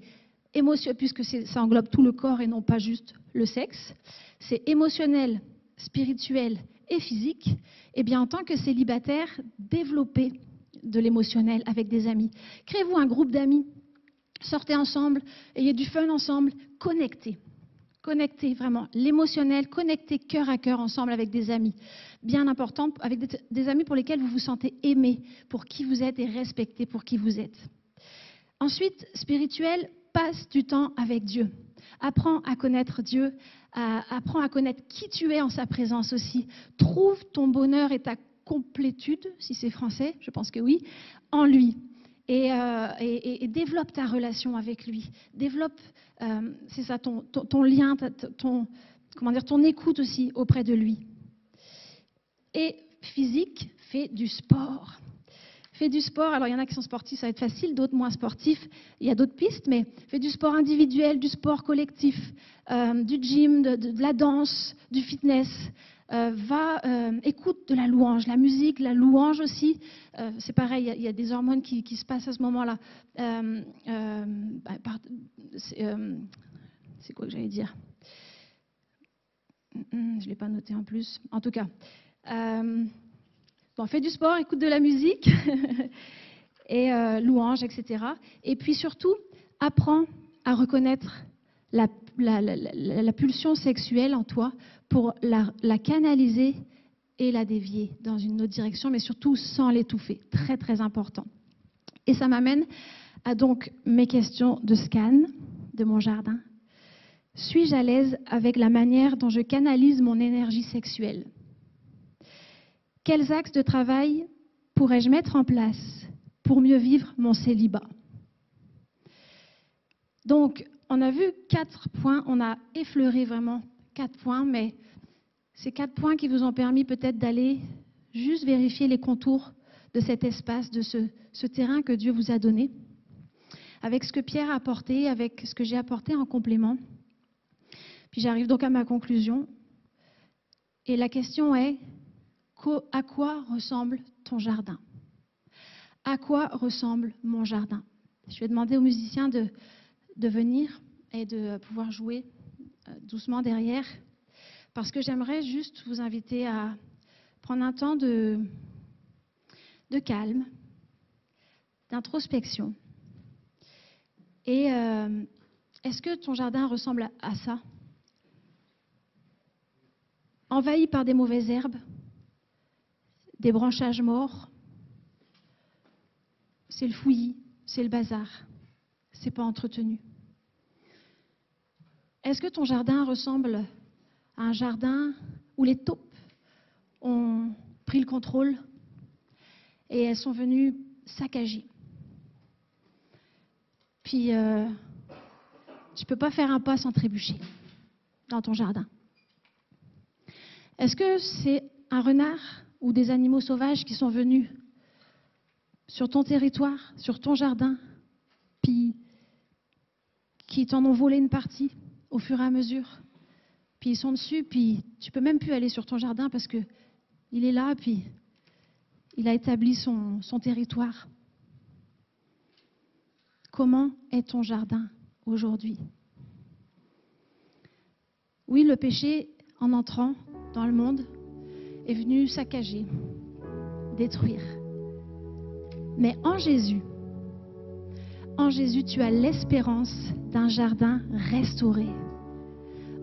émotionnel, puisque ça englobe tout le corps et non pas juste le sexe, c'est émotionnel, spirituel et physique, et bien en tant que célibataire, développez de l'émotionnel avec des amis. Créez-vous un groupe d'amis, sortez ensemble, ayez du fun ensemble, connectez. Connectez vraiment l'émotionnel, connectez cœur à cœur ensemble avec des amis. Bien important, avec des amis pour lesquels vous vous sentez aimé, pour qui vous êtes et respecté pour qui vous êtes. Ensuite, spirituel, passe du temps avec Dieu. Apprends à connaître Dieu, apprends à connaître qui tu es en sa présence aussi. Trouve ton bonheur et ta complétude, si c'est français, je pense que oui, en lui. Et développe ta relation avec lui. Développe, c'est ça, ton lien, ton écoute aussi auprès de lui. Et physique, fais du sport. Fais du sport, alors il y en a qui sont sportifs, ça va être facile, d'autres moins sportifs, il y a d'autres pistes, mais fais du sport individuel, du sport collectif, du gym, de la danse, du fitness. Écoute de la louange, la musique, la louange aussi, c'est pareil, il y a des hormones qui se passent à ce moment-là. C'est quoi que j'allais dire? Je ne l'ai pas noté en plus. En tout cas, fais du sport, écoute de la musique, et louange, etc. Et puis surtout, apprends à reconnaître la pulsion sexuelle en toi pour la canaliser et la dévier dans une autre direction, mais surtout sans l'étouffer. Très, très important. Et ça m'amène à donc mes questions de scan de mon jardin. Suis-je à l'aise avec la manière dont je canalise mon énergie sexuelle? Quels axes de travail pourrais-je mettre en place pour mieux vivre mon célibat? Donc, on a vu 4 points, on a effleuré vraiment 4 points, mais c'est 4 points qui vous ont permis peut-être d'aller juste vérifier les contours de cet espace, de ce terrain que Dieu vous a donné, avec ce que Pierre a apporté, avec ce que j'ai apporté en complément. Puis j'arrive donc à ma conclusion. Et la question est, à quoi ressemble ton jardin? À quoi ressemble mon jardin? Je vais demander aux musiciens de venir et de pouvoir jouer doucement derrière, parce que j'aimerais juste vous inviter à prendre un temps de calme, d'introspection. Et est-ce que ton jardin ressemble à ça? Envahi par des mauvaises herbes, des branchages morts, c'est le fouillis, c'est le bazar, c'est pas entretenu. Est-ce que ton jardin ressemble à un jardin où les taupes ont pris le contrôle et elles sont venues saccager? Puis Tu ne peux pas faire un pas sans trébucher dans ton jardin. Est-ce que c'est un renard ou des animaux sauvages qui sont venus sur ton territoire, sur ton jardin, puis qui t'en ont volé une partie au fur et à mesure? Puis ils sont dessus, puis tu peux même plus aller sur ton jardin parce que il est là, puis il a établi son territoire. Comment est ton jardin aujourd'hui? Oui, le péché, en entrant dans le monde, est venu saccager, détruire. Mais en Jésus, tu as l'espérance d'un jardin restauré.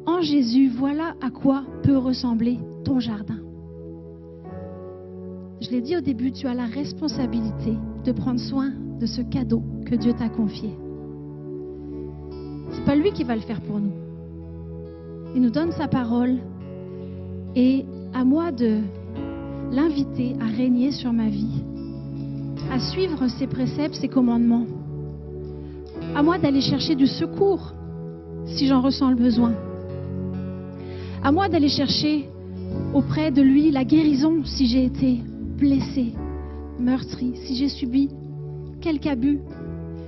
En Jésus, voilà à quoi peut ressembler ton jardin. Je l'ai dit au début, tu as la responsabilité de prendre soin de ce cadeau que Dieu t'a confié. C'est pas lui qui va le faire pour nous. Il nous donne sa parole et à moi de l'inviter à régner sur ma vie, à suivre ses préceptes, ses commandements. À moi d'aller chercher du secours si j'en ressens le besoin. À moi d'aller chercher auprès de lui la guérison si j'ai été blessée, meurtrie, si j'ai subi quelque abus,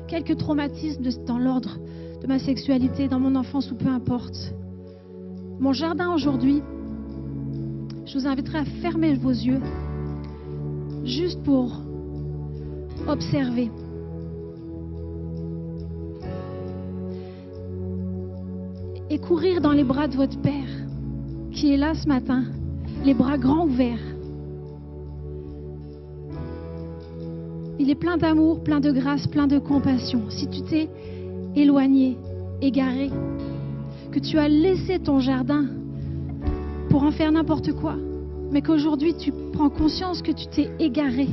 quelques traumatismes dans l'ordre de ma sexualité, dans mon enfance ou peu importe. Mon jardin aujourd'hui, je vous inviterai à fermer vos yeux juste pour observer. Et courir dans les bras de votre Père qui est là ce matin, les bras grands ouverts. Il est plein d'amour, plein de grâce, plein de compassion. Si tu t'es éloigné, égaré, que tu as laissé ton jardin pour en faire n'importe quoi, mais qu'aujourd'hui tu prends conscience que tu t'es égaré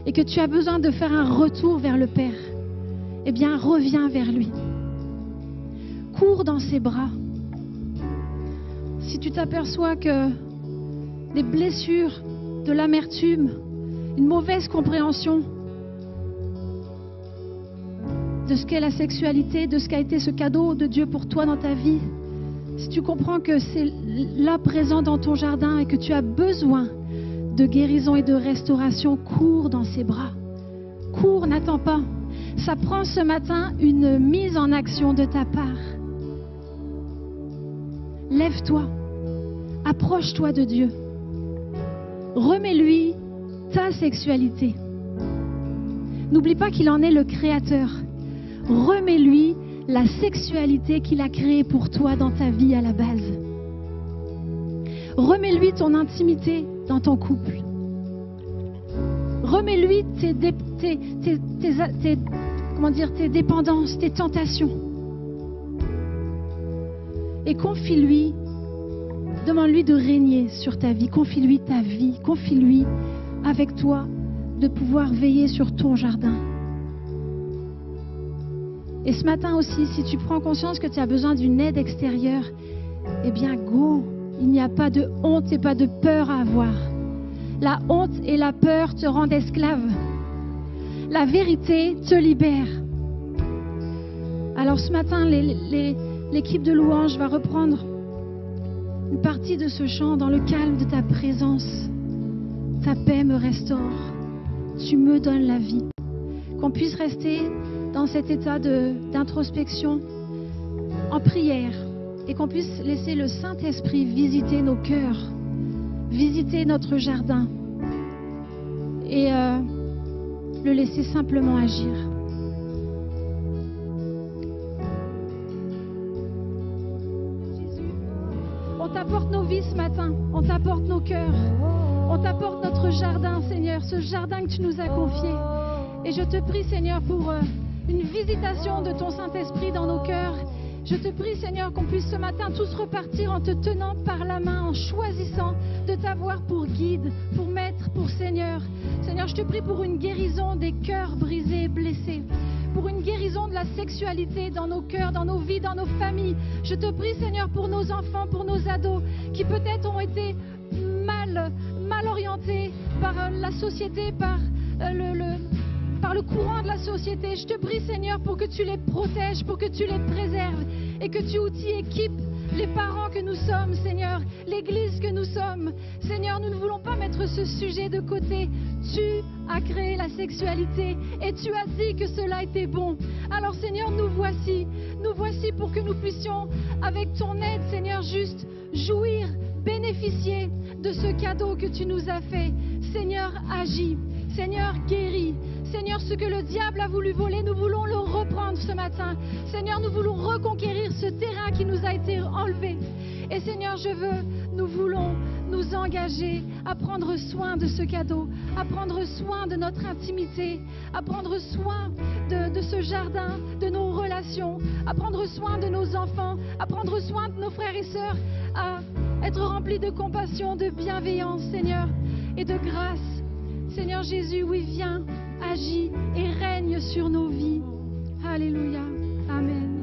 et que tu as besoin de faire un retour vers le Père, eh bien reviens vers lui. Cours dans ses bras. Si tu t'aperçois que des blessures, de l'amertume, une mauvaise compréhension de ce qu'est la sexualité, de ce qu'a été ce cadeau de Dieu pour toi dans ta vie, si tu comprends que c'est là présent dans ton jardin et que tu as besoin de guérison et de restauration, cours dans ses bras. Cours, n'attends pas. Ça prend ce matin une mise en action de ta part. Lève-toi, approche-toi de Dieu. Remets-lui ta sexualité. N'oublie pas qu'il en est le créateur. Remets-lui la sexualité qu'il a créée pour toi dans ta vie à la base. Remets-lui ton intimité dans ton couple. Remets-lui tes dépendances, tes tentations. Et confie-lui, demande-lui de régner sur ta vie. Confie-lui ta vie. Confie-lui avec toi de pouvoir veiller sur ton jardin. Et ce matin aussi, si tu prends conscience que tu as besoin d'une aide extérieure, eh bien, go. Il n'y a pas de honte et pas de peur à avoir. La honte et la peur te rendent esclave. La vérité te libère. Alors ce matin, l'équipe de louange va reprendre une partie de ce chant dans le calme de ta présence. Ta paix me restaure. Tu me donnes la vie. Qu'on puisse rester dans cet état d'introspection, en prière, et qu'on puisse laisser le Saint-Esprit visiter nos cœurs, visiter notre jardin, et le laisser simplement agir. Jésus, on t'apporte nos vies ce matin, on t'apporte nos cœurs, on t'apporte notre jardin, Seigneur, ce jardin que tu nous as confié. Et je te prie, Seigneur, pour une visitation de ton Saint-Esprit dans nos cœurs. Je te prie, Seigneur, qu'on puisse ce matin tous repartir en te tenant par la main, en choisissant de t'avoir pour guide, pour maître, pour Seigneur. Seigneur, je te prie pour une guérison des cœurs brisés et blessés, pour une guérison de la sexualité dans nos cœurs, dans nos vies, dans nos familles. Je te prie, Seigneur, pour nos enfants, pour nos ados, qui peut-être ont été mal orientés par la société, par par le courant de la société. Je te prie, Seigneur, pour que tu les protèges, pour que tu les préserves et que tu outils, équipes les parents que nous sommes, Seigneur, l'Église que nous sommes. Seigneur, nous ne voulons pas mettre ce sujet de côté. Tu as créé la sexualité et tu as dit que cela était bon. Alors, Seigneur, nous voici pour que nous puissions, avec ton aide, Seigneur, juste jouir, bénéficier de ce cadeau que tu nous as fait. Seigneur, agis. Seigneur, guéris. Seigneur, ce que le diable a voulu voler, nous voulons le reprendre ce matin. Seigneur, nous voulons reconquérir ce terrain qui nous a été enlevé. Et Seigneur, nous voulons nous engager à prendre soin de ce cadeau, à prendre soin de notre intimité, à prendre soin de ce jardin, de nos relations, à prendre soin de nos enfants, à prendre soin de nos frères et sœurs, à être remplis de compassion, de bienveillance, Seigneur, et de grâce. Seigneur Jésus, oui, viens, agis et règne sur nos vies. Alléluia. Amen.